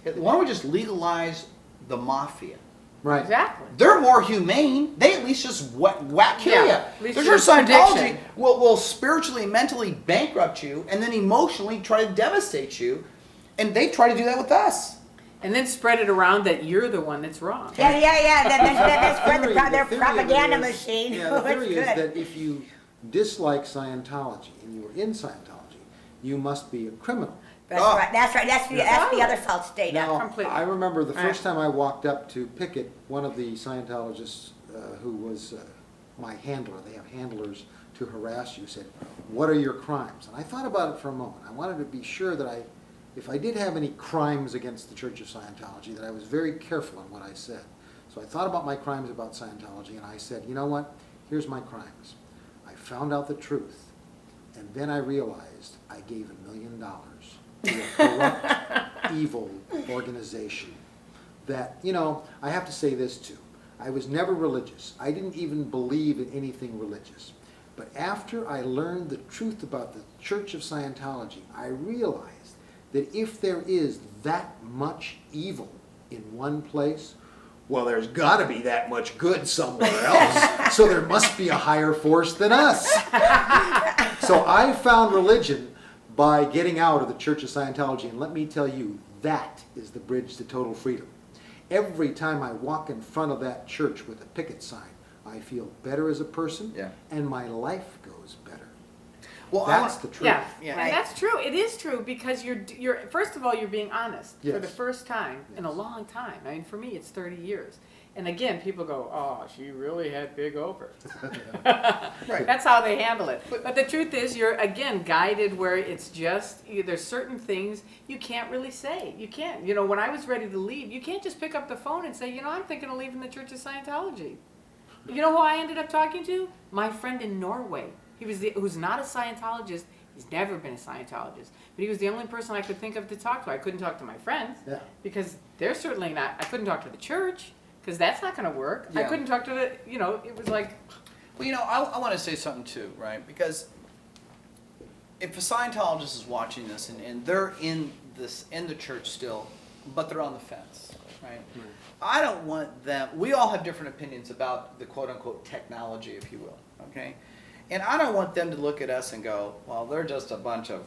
Yeah. Why don't we just legalize the mafia? Right. Exactly. They're more humane. They at least just whack kill Yeah, you. at least The there's Church of Scientology prediction. will spiritually, mentally bankrupt you and then emotionally try to devastate you. And they try to do that with us. And then spread it around that you're the one that's wrong. Yeah. That's The theory- their the theory of it propaganda is- machine. Yeah, the It's theory is good. that if you dislike Scientology and you are in Scientology, you must be a criminal. That's Oh. right. That's the other false statement. Now, completely. I remember the Right. first time I walked up to Pickett, one of the Scientologists who was my handler, they have handlers to harass you, said, what are your crimes? And I thought about it for a moment. I wanted to be sure that if I did have any crimes against the Church of Scientology, that I was very careful in what I said. So I thought about my crimes about Scientology, and I said, you know what? Here's my crimes. I found out the truth, and then I realized I gave $1 million to a corrupt, evil organization that, you know, I have to say this too. I was never religious. I didn't even believe in anything religious. But after I learned the truth about the Church of Scientology, I realized that if there is that much evil in one place, well, there's got to be that much good somewhere else. So there must be a higher force than us. So I found religion by getting out of the Church of Scientology, and let me tell you, that is the bridge to total freedom. Every time I walk in front of that church with a picket sign, I feel better as a person, and my life goes better. Well, that's the truth. Yeah, Yeah. and that's true. It is true because you're first of all you're being honest for Yes. the first time in a long time. I mean, for me, it's 30 years. And again, people go, "Oh, she really had big ovaries." Right. That's how they handle it. But the truth is, you're again guided where it's just there's certain things you can't really say. You can't. You know, when I was ready to leave, you can't just pick up the phone and say, "You know, I'm thinking of leaving the Church of Scientology." You know who I ended up talking to? My friend in Norway. Who's not a Scientologist. He's never been a Scientologist. But he was the only person I could think of to talk to. I couldn't talk to my friends because they're certainly not. I couldn't talk to the church because that's not going to work. I Yeah. couldn't talk to the, you know, it was like. Well, you know, I want to say something too, right? Because if a Scientologist is watching this and they're in the church still, but they're on the fence, right? I don't want them. We all have different opinions about the quote unquote technology, if you will, okay? And I don't want them to look at us and go, well, they're just a bunch of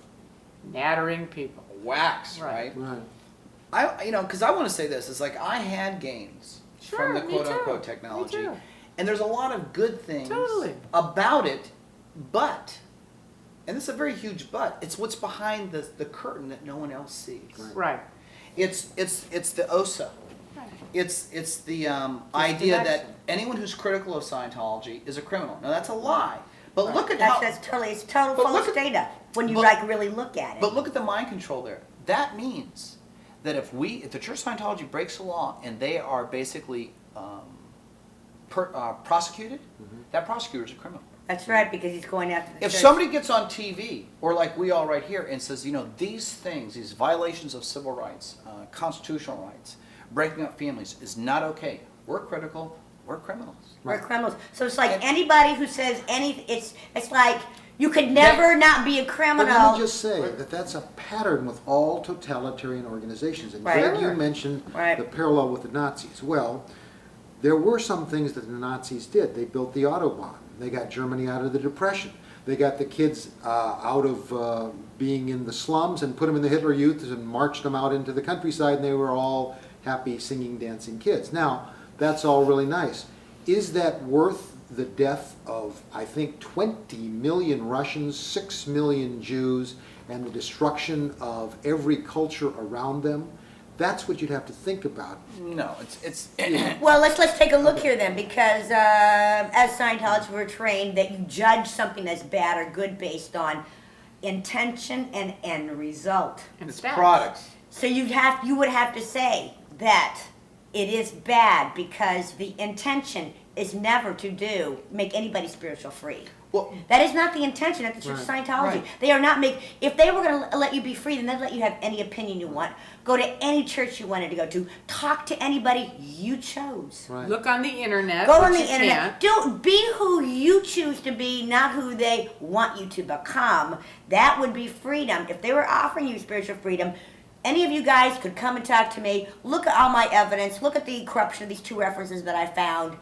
Nattering people. whacks, right? Right. You know, because I want to say this, it's like I had gains from the Sure, me quote too. unquote Me technology. too. And there's a lot of good things Totally. about it, but, and this is a very huge but, it's what's behind the curtain that no one else sees. Right. It's the OSA. Right. It's the idea that connection. anyone who's critical of Scientology is a criminal. Now that's a lie. But Right. look at how. It's total But full look of at- data when you but- like really look at it. But look at the mind control there. That means that if the Church of Scientology breaks the law and they are basically prosecuted, that prosecutor is a criminal. That's right, because he's going after the If church. somebody gets on TV, or like we all right here, and says, you know, these things, these violations of civil rights, constitutional rights, breaking up families is not okay. We're critical. We're criminals. We're criminals. So it's like anybody who says anything, it's like you could never not be a But criminal. let me just say that that's a pattern with all totalitarian organizations. And Right. Greg, you mentioned Right. the parallel with the Nazis. Well, there were some things that the Nazis did. They built the Autobahn. They got Germany out of the Depression. They got the kids out of being in the slums and put them in the Hitler Youth and marched them out into the countryside, and they were all happy, singing, dancing kids. Now, that's all really nice. Is that worth the death of, I think, 20 million Russians, 6 million Jews, and the destruction of every culture around them? That's what you'd have to think about. No, it's Well, let's take a look here then, because as Scientologists, we're trained that you judge something as bad or good based on intention and end result. And it's stats. products. So you would have to say that it is bad because the intention is never to make anybody spiritual free. Well, That is not the intention of the Church of Right. Scientology. Right. They are not if they were going to let you be free, then they'd let you have any opinion you want. Go to any church you wanted to go to. Talk to anybody you chose. Right. Look on the internet. Go which on the you internet. can't. Be who you choose to be, not who they want you to become. That would be freedom. If they were offering you spiritual freedom, any of you guys could come and talk to me. Look at all my evidence. Look at the corruption of these two references that I found.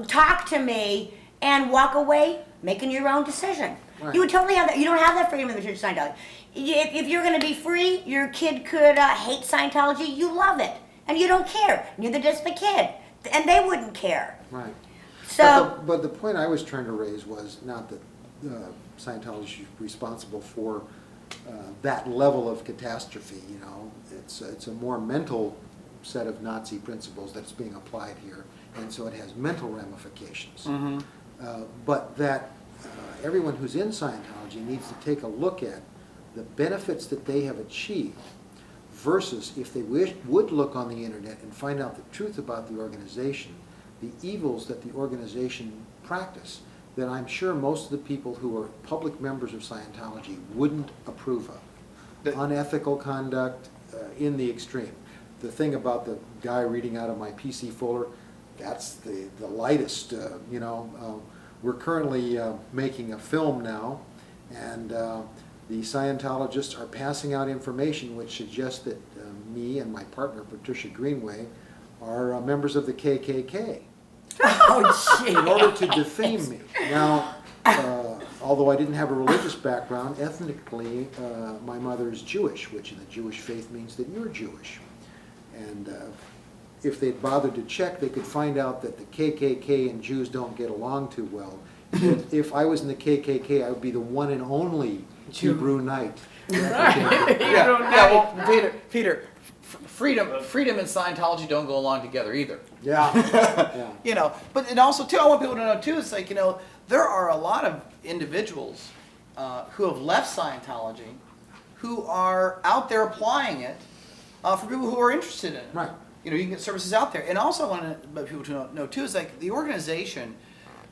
Talk to me and walk away making your own decision. Right. You would totally have that. You don't have that freedom in the Church of Scientology. If you're going to be free, your kid could hate Scientology. You love it, and you don't care. Neither does the kid, and they wouldn't care. Right. So, But the point I was trying to raise was not that Scientology is responsible for that level of catastrophe. You know, it's a more mental set of Nazi principles that's being applied here, and so it has mental ramifications. But that everyone who's in Scientology needs to take a look at the benefits that they have achieved versus if they would look on the internet and find out the truth about the organization, the evils that the organization practice, that I'm sure most of the people who are public members of Scientology wouldn't approve of. Unethical conduct in the extreme. The thing about the guy reading out of my PC folder, that's the lightest, you know. We're currently making a film now, and the Scientologists are passing out information which suggests that me and my partner, Patricia Greenway, are members of the KKK. Oh, gee. In order to defame me. Now, although I didn't have a religious background, ethnically, my mother is Jewish, which in the Jewish faith means that you're Jewish. And if they'd bothered to check, they could find out that the KKK and Jews don't get along too well. If I was in the KKK, I would be the one and only Hebrew knight. Well, Peter, freedom and Scientology don't go along together either. Yeah. Yeah. You know, but and also too, I want people to know too. It's like, you know, there are a lot of individuals who have left Scientology, who are out there applying it for people who are interested in it. Right. You know, you can get services out there. And also, I want people to know too is like the organization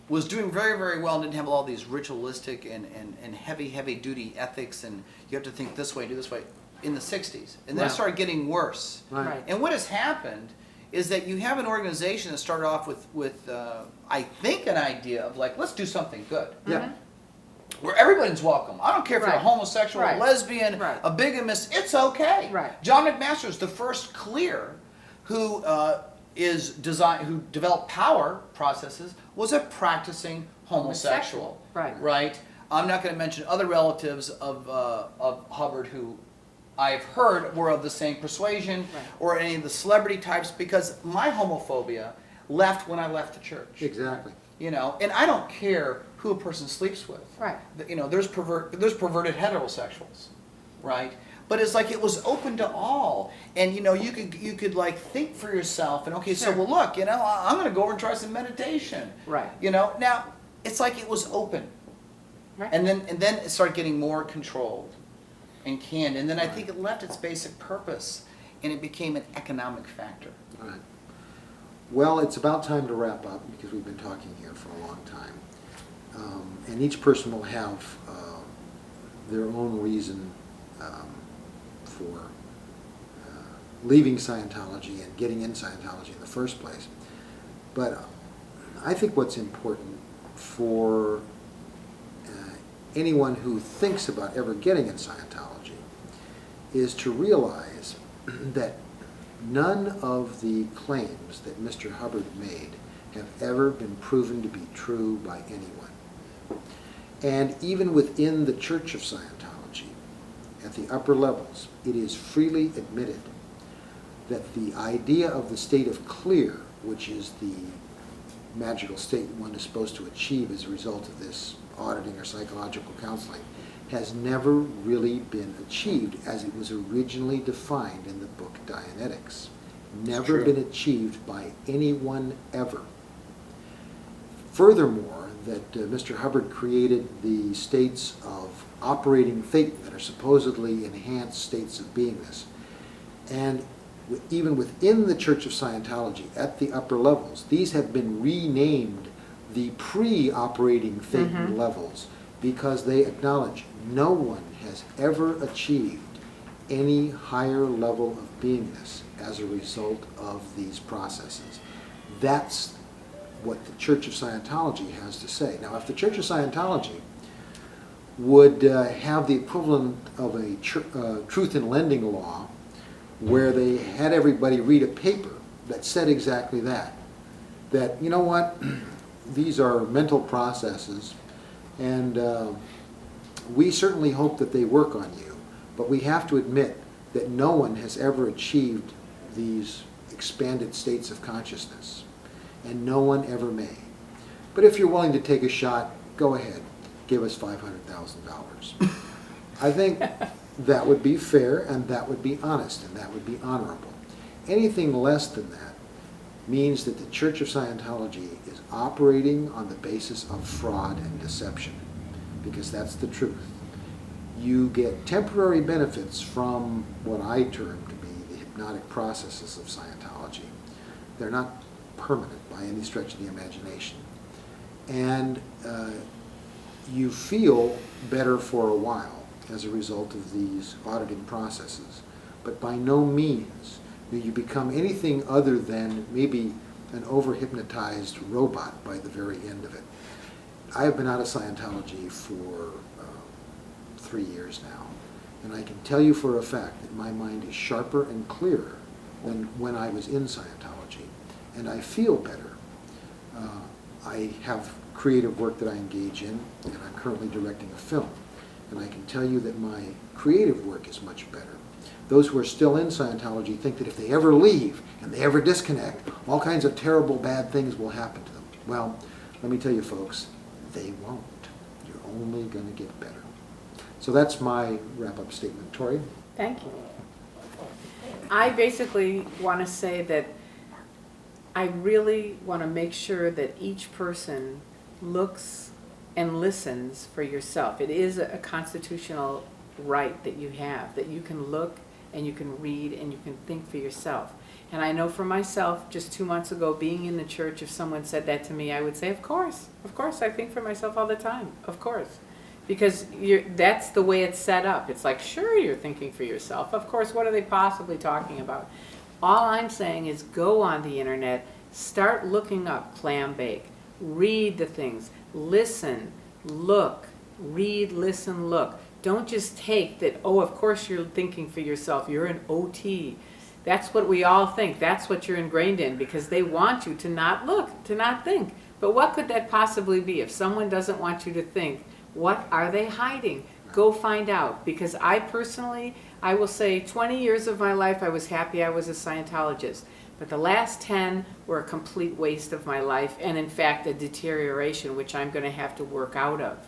was doing very, very well and didn't have all these ritualistic and heavy duty ethics and you have to think this way, do this way in the 60s. And then Right. it started getting worse. Right. And what has happened is that you have an organization that started off with I think, an idea of like, let's do something good. Yeah. Where everybody's welcome. I don't care if you're a Right. homosexual, Right. a lesbian, Right. a bigamist, it's okay. Right. John McMaster is the first clear who who developed power processes, was a practicing homosexual. Right. Right? I'm not going to mention other relatives of Hubbard who I've heard were of the same persuasion, Right. or any of the celebrity types, because my homophobia left when I left the church. Exactly. You know, and I don't care who a person sleeps with. Right. You know, there's perverted heterosexuals, right? But it's like it was open to all, and you know, you could like think for yourself, and okay, so Sure. well, look, you know, I'm going to go over and try some meditation. Right. You know, now it's like it was open, Right. and then it started getting more controlled, and canned, and then I think it left its basic purpose, and it became an economic factor. All right. Well, it's about time to wrap up because we've been talking here for a long time. And each person will have their own reason for leaving Scientology and getting in Scientology in the first place. But I think what's important for anyone who thinks about ever getting in Scientology is to realize that none of the claims that Mr. Hubbard made have ever been proven to be true by anyone. And even within the Church of Scientology, at the upper levels, it is freely admitted that the idea of the state of clear, which is the magical state one is supposed to achieve as a result of this auditing or psychological counseling, has never really been achieved as it was originally defined in the book Dianetics. Never been achieved by anyone ever. Furthermore, that Mr. Hubbard created the states of operating thinking that are supposedly enhanced states of beingness. And even within the Church of Scientology, at the upper levels, these have been renamed the pre-operating thinking levels because they acknowledge no one has ever achieved any higher level of beingness as a result of these processes. That's what the Church of Scientology has to say. Now, if the Church of Scientology would have the equivalent of a truth in lending law where they had everybody read a paper that said exactly that, you know what, these are mental processes, and we certainly hope that they work on you, but we have to admit that no one has ever achieved these expanded states of consciousness, and no one ever may. But if you're willing to take a shot, go ahead, give us $500,000. I think that would be fair, and that would be honest, and that would be honorable. Anything less than that means that the Church of Scientology is operating on the basis of fraud and deception. because that's the truth. You get temporary benefits from what I term to be the hypnotic processes of Scientology. They're not permanent by any stretch of the imagination. And you feel better for a while as a result of these auditing processes, but by no means do you become anything other than maybe an over-hypnotized robot by the very end of it. I have been out of Scientology for 3 years now, and I can tell you for a fact that my mind is sharper and clearer than when I was in Scientology, and I feel better. I have creative work that I engage in, and I'm currently directing a film, and I can tell you that my creative work is much better. Those who are still in Scientology think that if they ever leave and they ever disconnect, all kinds of terrible bad things will happen to them. Well, let me tell you folks, they won't. You're only going to get better. So that's my wrap-up statement. Tory? Thank you. I basically want to say that I really want to make sure that each person looks and listens for yourself. It is a constitutional right that you have, that you can look and you can read and you can think for yourself. And I know for myself, just 2 months ago, being in the church, if someone said that to me, I would say, of course, I think for myself all the time, of course. Because that's the way it's set up. It's like, sure, you're thinking for yourself. Of course, what are they possibly talking about? All I'm saying is go on the internet, start looking up clam bake, read the things, listen, look, read, listen, look. Don't just take that, oh, of course you're thinking for yourself. You're an OT. That's what we all think. That's what you're ingrained in, because they want you to not look, to not think. But what could that possibly be? If someone doesn't want you to think, what are they hiding? Go find out. Because I personally, I will say 20 years of my life I was happy I was a Scientologist. But the last 10 were a complete waste of my life, and in fact a deterioration which I'm going to have to work out of.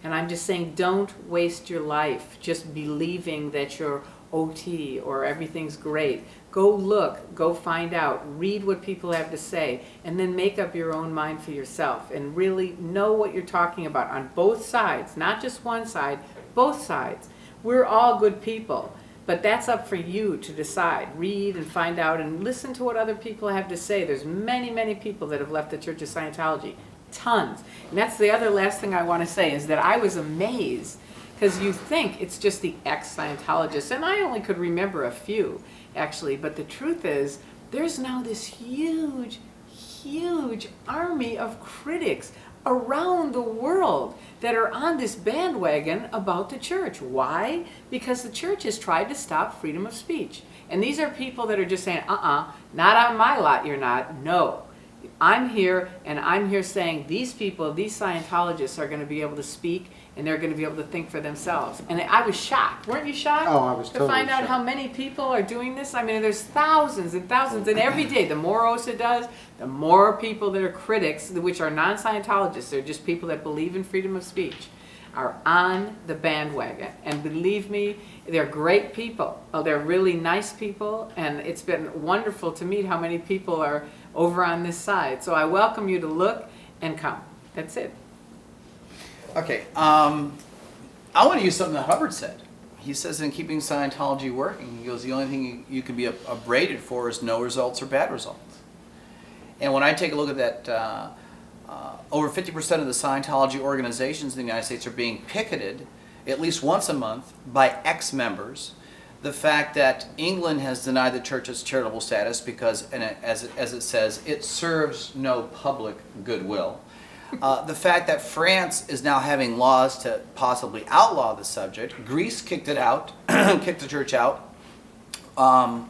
And I'm just saying, don't waste your life just believing that you're OT or everything's great. Go look, go find out, read what people have to say, and then make up your own mind for yourself and really know what you're talking about on both sides, not just one side, both sides. We're all good people, but that's up for you to decide. Read and find out and listen to what other people have to say. There's many, many people that have left the Church of Scientology. Tons. And that's the other last thing I want to say, is that I was amazed, because you think it's just the ex-Scientologists, and I only could remember a few, actually, but the truth is, there's now this huge, huge army of critics around the world that are on this bandwagon about the church. Why? Because the church has tried to stop freedom of speech. And these are people that are just saying, not on my lot, you're not. No. I'm here, and I'm here saying these people, these Scientologists are going to be able to speak, and they're going to be able to think for themselves. And I was shocked. Weren't you shocked? Oh, I was totally to find out shocked. how many people are doing this? I mean, there's thousands and thousands, and every day, the more OSA does, the more people that are critics, which are non-Scientologists, they're just people that believe in freedom of speech, are on the bandwagon. And believe me, they're great people. Oh, they're really nice people, and it's been wonderful to meet how many people are over on this side. So I welcome you to look and come. That's it. Okay, I want to use something that Hubbard said. He says in keeping Scientology working, he goes, the only thing you can be upbraided for is no results or bad results. And when I take a look at that, over 50% of the Scientology organizations in the United States are being picketed at least once a month by ex-members. The fact that England has denied the church's charitable status because, as it says, it serves no public goodwill. The fact that France is now having laws to possibly outlaw the subject. Greece kicked it out, kicked the church out. And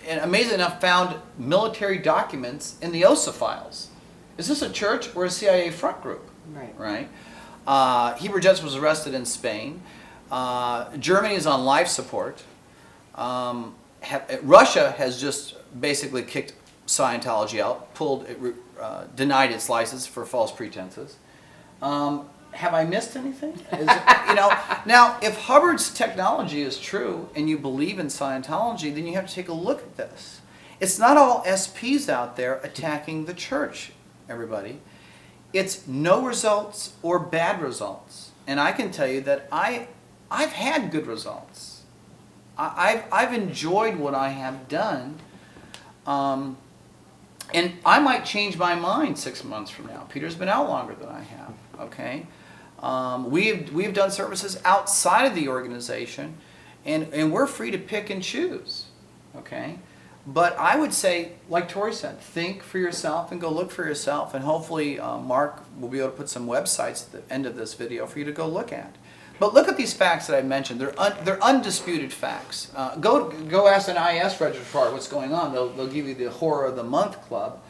amazingly enough, found military documents in the OSA files. Is this a church or a CIA front group? Right. Hebrew Jets was arrested in Spain. Germany is on life support. Russia has just basically kicked Scientology out, denied its license for false pretenses. Have I missed anything? Now, if Hubbard's technology is true and you believe in Scientology, then you have to take a look at this. It's not all SPs out there attacking the church, everybody. it's no results or bad results. And I can tell you that I've had good results. I've enjoyed what I have done. And I might change my mind 6 months from now. Peter's been out longer than I have, okay? We've done services outside of the organization, and we're free to pick and choose, okay? But I would say, like Tory said, think for yourself and go look for yourself, and hopefully Mark will be able to put some websites at the end of this video for you to go look at. But look at these facts that I mentioned. They're undisputed facts. Go ask an IS registrar what's going on. They'll give you the Horror of the Month Club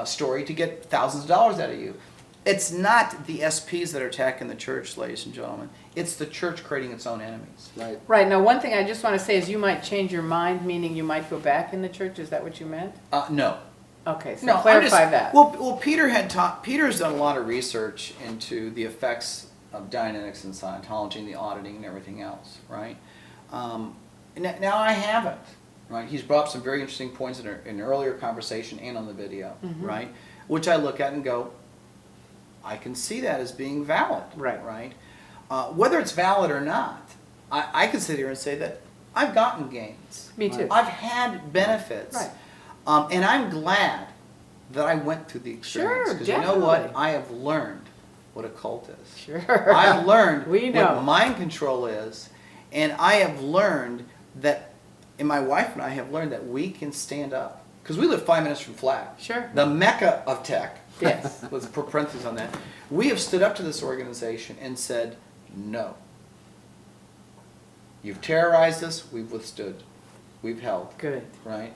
story to get thousands of dollars out of you. It's not the SPs that are attacking the church, ladies and gentlemen. It's the church creating its own enemies. Right. Right. Now, one thing I just want to say is you might change your mind, meaning you might go back in the church. Is that what you meant? No. Okay, so No, clarify that. Well, Peter's done a lot of research into the effects of dynamics in Scientology and the auditing and everything else, right? Now I haven't, right? He's brought up some very interesting points in an earlier conversation and on the video, right? Which I look at and go, I can see that as being valid, right? Whether it's valid or not, I can sit here and say that I've gotten gains. Me too. I've had benefits. Right. And I'm glad that I went through the experience. Sure, Because you know what? definitely. I have learned what a cult is. Sure. I have learned We know. what mind control is. And I have learned that, and my wife and I have learned that we can stand up. Because we live 5 minutes from Flag. Sure. The mecca of tech. Yes. Let's put parentheses on that. We have stood up to this organization and said, no. You've terrorized us, we've withstood. We've held. Good. Right?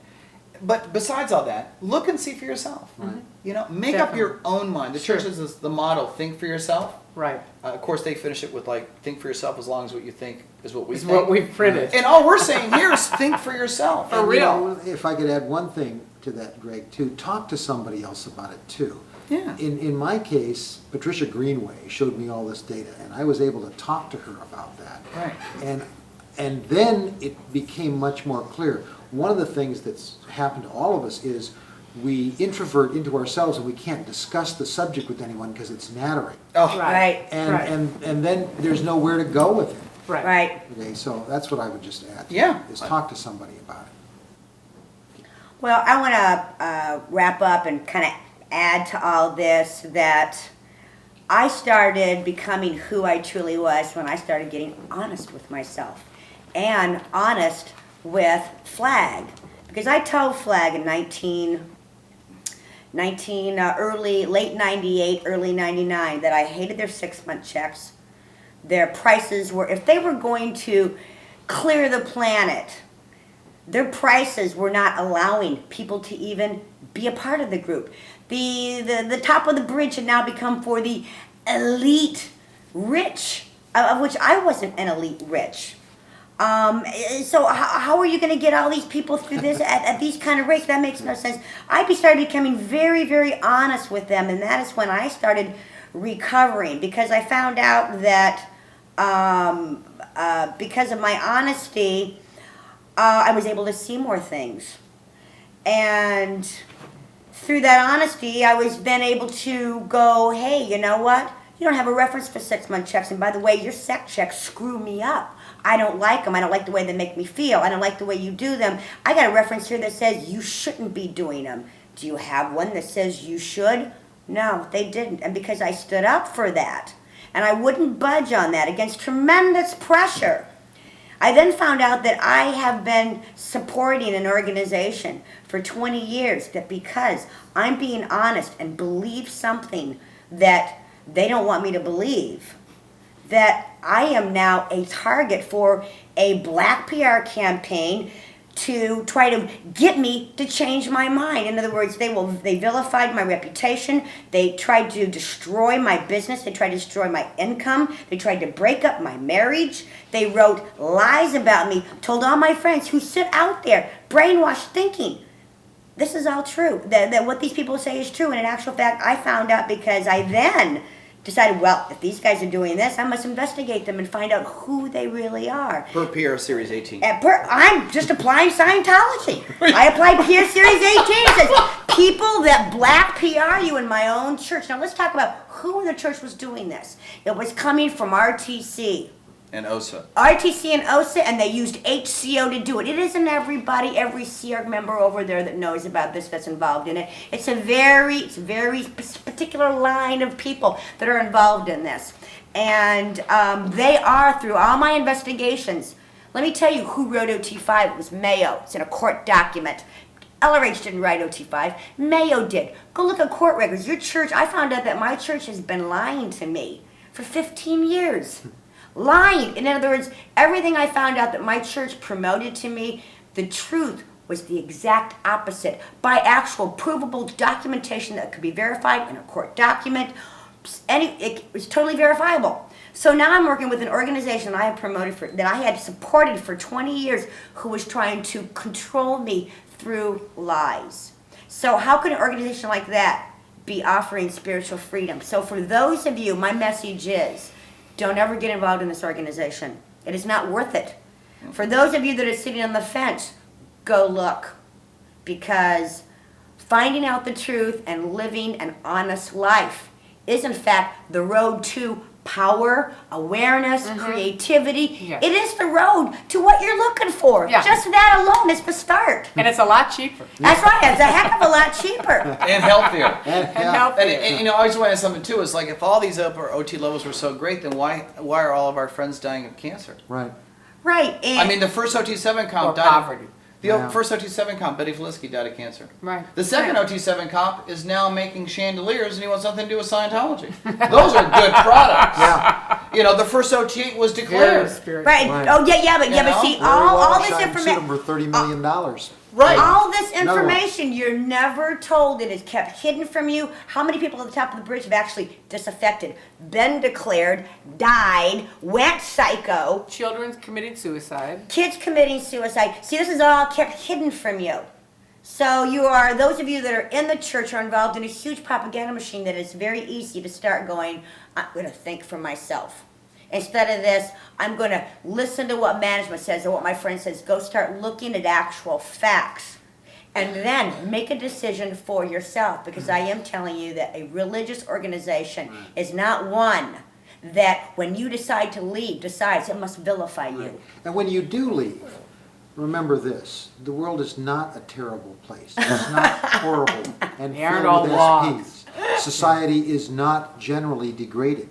But besides all that, look and see for yourself. Right. You know, make up Definitely. your own mind. The Sure. church has the motto, think for yourself. Right. Of course, they finish it with like, think for yourself as long as what you think is what we It's think. what we've printed. And all we're saying here is think for yourself. For And, you real. know, if I could add one thing to that, Greg, too, talk to somebody else about it too. Yeah. In my case, Patricia Greenway showed me all this data, and I was able to talk to her about that. Right. And then it became much more clear. One of the things that's happened to all of us is we introvert into ourselves and we can't discuss the subject with anyone because it's nattering. Oh, Right. And, Right. and then there's nowhere to go with it. Right. Right. Okay, so that's what I would just add. Yeah. Is talk to somebody about it. Well, I want to wrap up and kind of add to all this that I started becoming who I truly was when I started getting honest with myself and honest with Flag. Because I told Flag in late 98, early 99 that I hated their 6-month checks. Their prices were, if they were going to clear the planet, their prices were not allowing people to even be a part of the group. The top of the bridge had now become for the elite rich, of which I wasn't an elite rich. So how are you going to get all these people through this at these kind of rates? That makes no sense. I started becoming very, very honest with them, and that is when I started recovering, because I found out that because of my honesty, I was able to see more things. And through that honesty, I was then able to go, hey, you know what? You don't have a reference for 6-month checks. And by the way, your SEC checks screw me up. I don't like them. I don't like the way they make me feel. I don't like the way you do them. I got a reference here that says you shouldn't be doing them. Do you have one that says you should? No, they didn't. And because I stood up for that, and I wouldn't budge on that against tremendous pressure, I then found out that I have been supporting an organization for 20 years, that because I'm being honest and believe something that they don't want me to believe, that I am now a target for a black PR campaign to try to get me to change my mind. In other words, they vilified my reputation. They tried to destroy my business. They tried to destroy my income. They tried to break up my marriage. They wrote lies about me, told all my friends who sit out there brainwashed thinking this is all true, that what these people say is true. And in actual fact, I found out because I then decided, well, if these guys are doing this, I must investigate them and find out who they really are. per PR Series 18. I'm just applying Scientology. I applied PR Series 18. It says, people that black PR you in my own church. Now let's talk about who in the church was doing this? It was coming from RTC. And OSA. RTC and OSA, and they used HCO to do it. It isn't everybody, every CR member over there that knows about this that's involved in it. It's a very particular line of people that are involved in this. And they are, through all my investigations, let me tell you who wrote OT5. It was Mayo. It's in a court document. LRH didn't write OT5. Mayo did. Go look at court records. Your church, I found out that my church has been lying to me for 15 years. Lying. In other words, everything I found out that my church promoted to me, the truth was the exact opposite. By actual provable documentation that could be verified in a court document, it was totally verifiable. So now I'm working with an organization I have promoted that I had supported for 20 years, who was trying to control me through lies. So how could an organization like that be offering spiritual freedom? So for those of you, my message is, don't ever get involved in this organization. It is not worth it. For those of you that are sitting on the fence, go look. Because finding out the truth and living an honest life is in fact the road to power, awareness, creativity. Yes. It is the road to what you're looking for. Yeah. Just that alone is the start. And it's a lot cheaper. That's right. It's a heck of a lot cheaper. And healthier. And healthier. And you know, I always want to add something too. Is like, if all these upper OT levels were so great, then why are all of our friends dying of cancer? Right. Right. And I mean, the first OT7 Or comp died. poverty. The Yeah. first OT7 comp, Betty Felisky, died of cancer. Right. The second OT7 comp is now making chandeliers, and he wants nothing to do with Scientology. Those are good products. Yeah. You know, the first OT8 was Very declared. spiritual. right. Right. Oh yeah, but You know? see, Very well, all this Shine sued him information. for $30 million. Right. All this Another one. information you're never told. It is kept hidden from you. How many people at the top of the bridge have actually disaffected, been declared, died, went psycho, Children committing suicide. kids committing suicide? See, this is all kept hidden from you. So those of you that are in the church are involved in a huge propaganda machine that is very easy to start going, I'm going to think for myself. Instead of this, I'm going to listen to what management says or what my friend says. Go start looking at actual facts. And then make a decision for yourself. Because I am telling you that a religious organization is not one that when you decide to leave, decides it must vilify you. And when you do leave, remember this: the world is not a terrible place. It's not horrible and They aren't filled all with lost. SPs. Society is not generally degraded,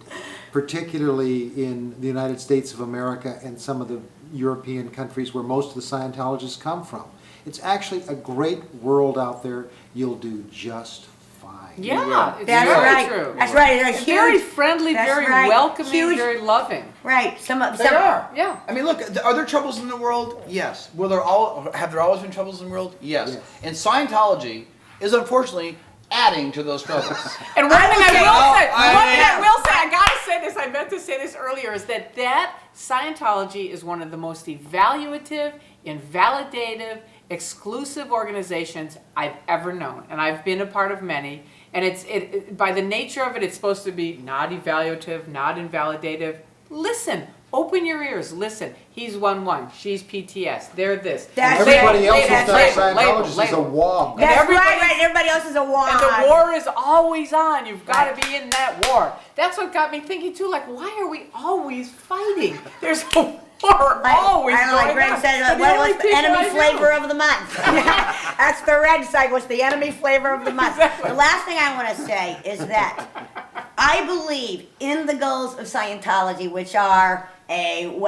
particularly in the United States of America and some of the European countries where most of the Scientologists come from. It's actually a great world out there. You'll do just fine. Yeah, it's That's very right. true. That's right. It's And very huge. friendly, That's very right. welcoming, Huge. very loving. Right. Some They are. Yeah. I mean, look, are there troubles in the world? Yes. Have there always been troubles in the world? Yes. Yes. And Scientology is unfortunately adding to those troubles. And one thing I will say, I I gotta say this, I meant to say this earlier, is that Scientology is one of the most evaluative, invalidative, exclusive organizations I've ever known. And I've been a part of many. And it by the nature of it, it's supposed to be not evaluative, not invalidative. Listen. Open your ears. Listen. He's 1-1. She's PTS. They're this. That's Everybody else label, who's not label, Scientologist is a label. wog. And That's everybody's- right. Everybody else is a wad. And the war is always on. You've got Right. to be in that war. That's what got me thinking too. Like, why are we always fighting? There's a war always I know, like going Greg on. said, But the what only was the people enemy I know- flavor of the month? That's the red side. What's the enemy flavor of the month? Exactly. The last thing I want to say is that I believe in the goals of Scientology, which are a world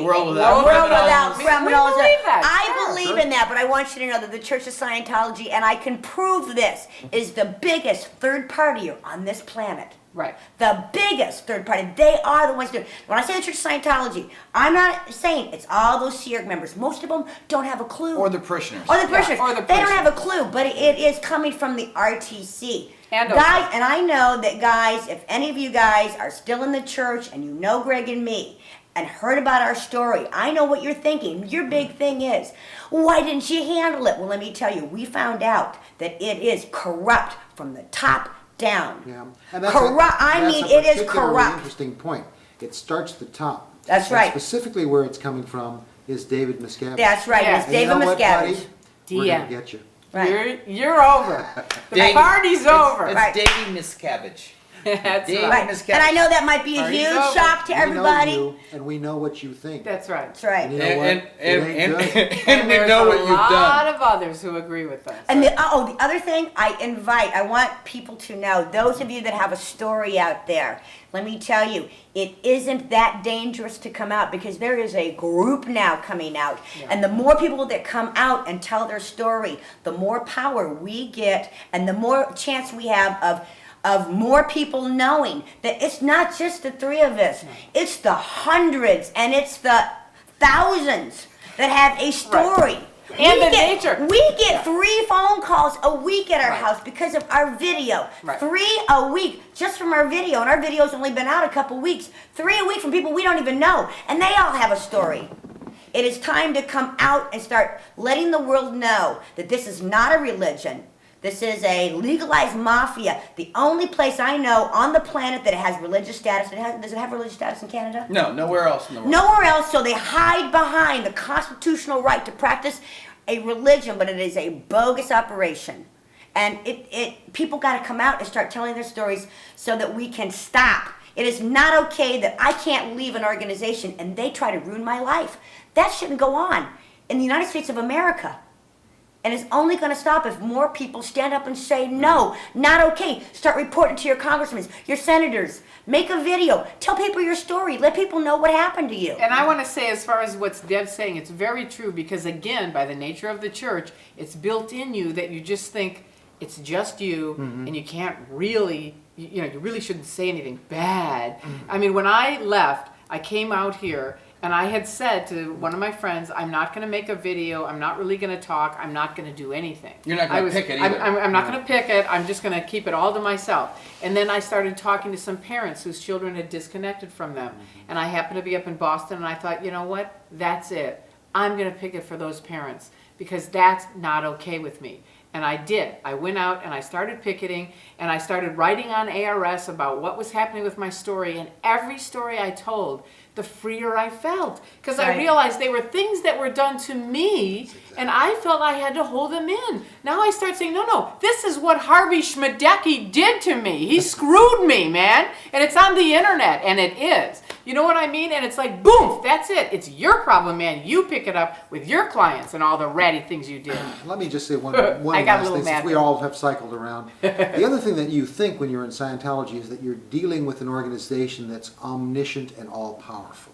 world without without criminals. We criminals. believe that, I sure. believe in that, but I want you to know that the Church of Scientology, and I can prove this, is the biggest third party on this planet. Right. The biggest third party. They are the ones doing it. When I say the Church of Scientology, I'm not saying it's all those SEERG members. Most of them don't have a clue. Or the parishioners. Or the parishioners. or the They don't parishioners. have a clue, but it is coming from the RTC. And guys, and I know that guys, if any of you guys are still in the church and you know Greg and me and heard about our story, I know what you're thinking. Your big thing is, why didn't you handle it? Well, let me tell you, we found out that it is corrupt from the top down. Yeah. And that's Corrupt. that's It is particularly corrupt. Interesting point. It starts at the top. That's And right. Specifically where it's coming from is David Miscavige. That's right. Yeah. It's And you David know what, Miscavige. buddy? We're DM. gonna get you. Right. You're over. The Davey. party's over. It's Right. Davey Miscavige. That's Ding. right. Miss And I Cash. know that might be a Party's huge over. shock to We know everybody. you, and we know what you think. That's right. That's right. And you know what? It ain't good. And we there's know a what you've lot done. of others who agree with us. And the other thing, I want people to know, those of you that have a story out there, let me tell you, it isn't that dangerous to come out, because there is a group now coming out. Yeah. And the more people that come out and tell their story, the more power we get, and the more chance we have of more people knowing that it's not just the three of us, it's the hundreds and it's the thousands that have a story. And the nature. We get 3 phone calls a week at our Right. house because of our video. Right. 3 a week just from our video, and our video's only been out a couple weeks. 3 a week from people we don't even know, and they all have a story. It is time to come out and start letting the world know that this is not a religion. This is a legalized mafia. The only place I know on the planet that has religious status. Does it have religious status in Canada? No, nowhere else in the world. Nowhere else, so they hide behind the constitutional right to practice a religion, but it is a bogus operation. And people got to come out and start telling their stories so that we can stop. It is not okay that I can't leave an organization and they try to ruin my life. That shouldn't go on in the United States of America. And it's only going to stop if more people stand up and say, no, not okay. Start reporting to your congressmen, your senators. Make a video. Tell people your story. Let people know what happened to you. And I want to say, as far as what Deb's saying, it's very true, because again, by the nature of the church, it's built in you that you just think it's just you, and you can't really, you really shouldn't say anything bad. I mean, when I left, I came out here, and I had said to one of my friends, I'm not going to make a video, I'm not really going to talk, I'm not going to do anything. You're not going to pick it either. I'm not going to pick it, I'm just going to keep it all to myself. And then I started talking to some parents whose children had disconnected from them. And I happened to be up in Boston, and I thought, you know what, that's it. I'm going to pick it for those parents, because that's not okay with me. And I did. I went out and I started picketing, and I started writing on ARS about what was happening with my story. And every story I told, the freer I felt, because I Right. realized they were things that were done to me, and I felt I had to hold them in. Now I start saying, no, this is what Harvey Schmidecki did to me. He screwed me, man, and it's on the internet, and it is. You know what I mean? And it's like, boom, that's it. It's your problem, man. You pick it up with your clients and all the ratty things you did. Let me just say one I got a last little thing, mad since we there. all have cycled around. The other thing that you think when you're in Scientology is that you're dealing with an organization that's omniscient and all-powerful.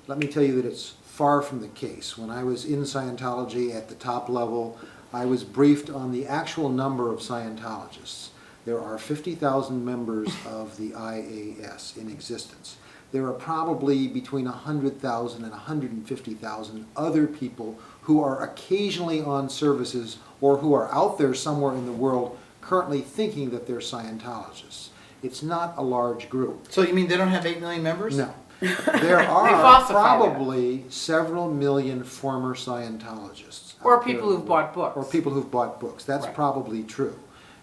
Let me tell you that it's far from the case. When I was in Scientology at the top level, I was briefed on the actual number of Scientologists. There are 50,000 members of the IAS in existence. There are probably between 100,000 and 150,000 other people who are occasionally on services or who are out there somewhere in the world currently thinking that they're Scientologists. It's not a large group. So you mean they don't have 8 million members? No. There are falsified probably several million former Scientologists. Or out there people in the who've world. bought books. Or people who've bought books. That's Right. probably true.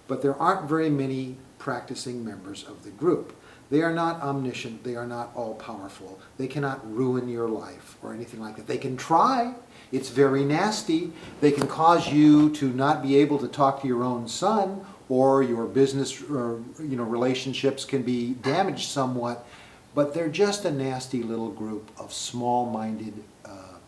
But there aren't very many practicing members of the group. They are not omniscient. They are not all-powerful. They cannot ruin your life or anything like that. They can try. It's very nasty. They can cause you to not be able to talk to your own son, or your business or relationships can be damaged somewhat. But they're just a nasty little group of small-minded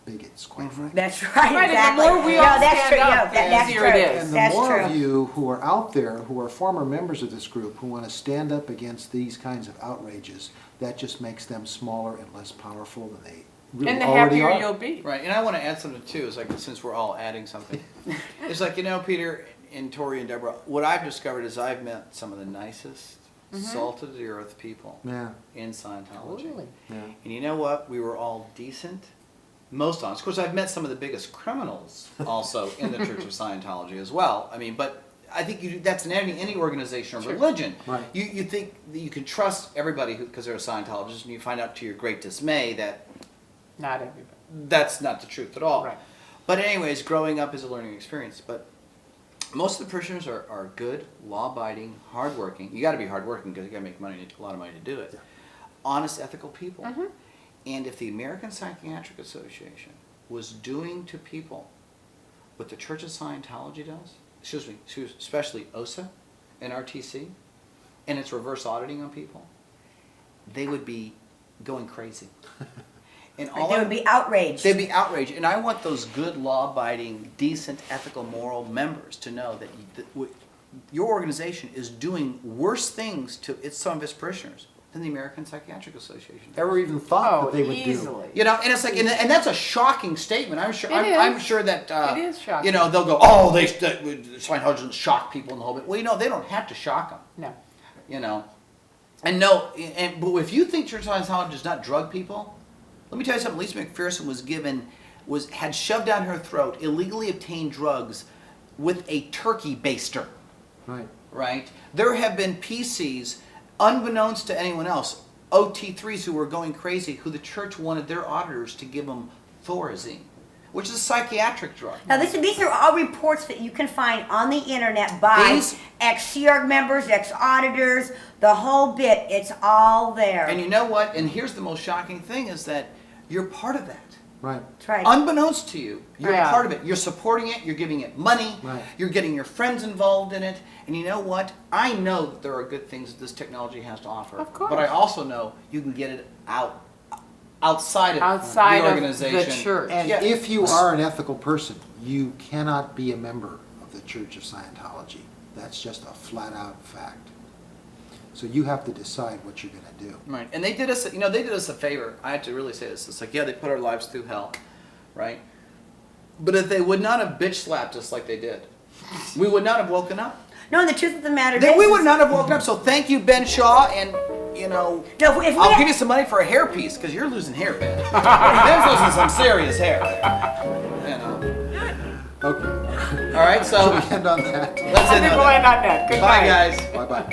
bigots, quite frankly. That's right, Right, and the exactly. more we all that's stand true. up, the That's easier true. it is. And the That's more true. of you who are out there, who are former members of this group, who want to stand up against these kinds of outrages, that just makes them smaller and less powerful than they really And the already happier are. you'll be. Right, and I want to add something too, is like, since we're all adding something. It's like, Peter and Tory and Debra, what I've discovered is I've met some of the nicest, salt of the earth people Yeah, in Scientology. Totally. yeah. And you know what? We were all decent, most honest. Of course, I've met some of the biggest criminals also in the Church of Scientology as well. I mean, but I think that's in any organization or Sure. religion. Right. You think that you can trust everybody because they're a Scientologist, and you find out to your great dismay that Not everybody. that's not the truth at all. Right. But anyways, growing up is a learning experience. But most of the parishioners are good, law-abiding, hardworking. You got to be hardworking because you got to make money, a lot of money to do it. Yeah. Honest, ethical people. And if the American Psychiatric Association was doing to people what the Church of Scientology does, especially OSA and RTC, and it's reverse auditing on people, they would be going crazy. And They would be outraged. They'd be outraged. And I want those good, law-abiding, decent, ethical, moral members to know that, your organization is doing worse things to some of its parishioners than the American Psychiatric Association. Ever even thought that they would easily. You know, and it's like, and that's a shocking statement. I'm sure. I'm sure that It is shocking. you know, they'll go, oh, Scientologists shock people in the whole bit. Well, you know, they don't have to shock them. No. You know, and no, but if you think Church of Scientology does not drug people, let me tell you something. Lisa McPherson had shoved down her throat illegally obtained drugs with a turkey baster. Right. Right? There have been PCs, unbeknownst to anyone else, OT3s who were going crazy, who the church wanted their auditors to give them Thorazine, which is a psychiatric drug. Now, these are all reports that you can find on the internet by ex-Sea Org members, ex-auditors, the whole bit. It's all there. And you know what? And here's the most shocking thing is that you're part of that. Right. That's right. Unbeknownst to you, you're Yeah. part of it. You're supporting it. You're giving it money. Right. You're getting your friends involved in it. And you know what? I know that there are good things that this technology has to offer. Of course. But I also know you can get it outside of Outside the of organization. the church. And Yeah. if you are an ethical person, you cannot be a member of the Church of Scientology. That's just a flat out fact. So you have to decide what you're going to do. Right. And they did us, they did us a favor. I have to really say this. It's like, yeah, they put our lives through hell, right? But if they would not have bitch slapped us like they did, we would not have woken up. No, and the truth of the matter Then is... we would not have woken up. So thank you, Ben Shaw, and, No, if we I'll had- give you some money for a hair piece, because you're losing hair, Ben. Ben's losing some serious hair there. Okay. All right, so So we end on that. let's end We're on going that. on that. Goodbye. Bye, guys. Bye-bye.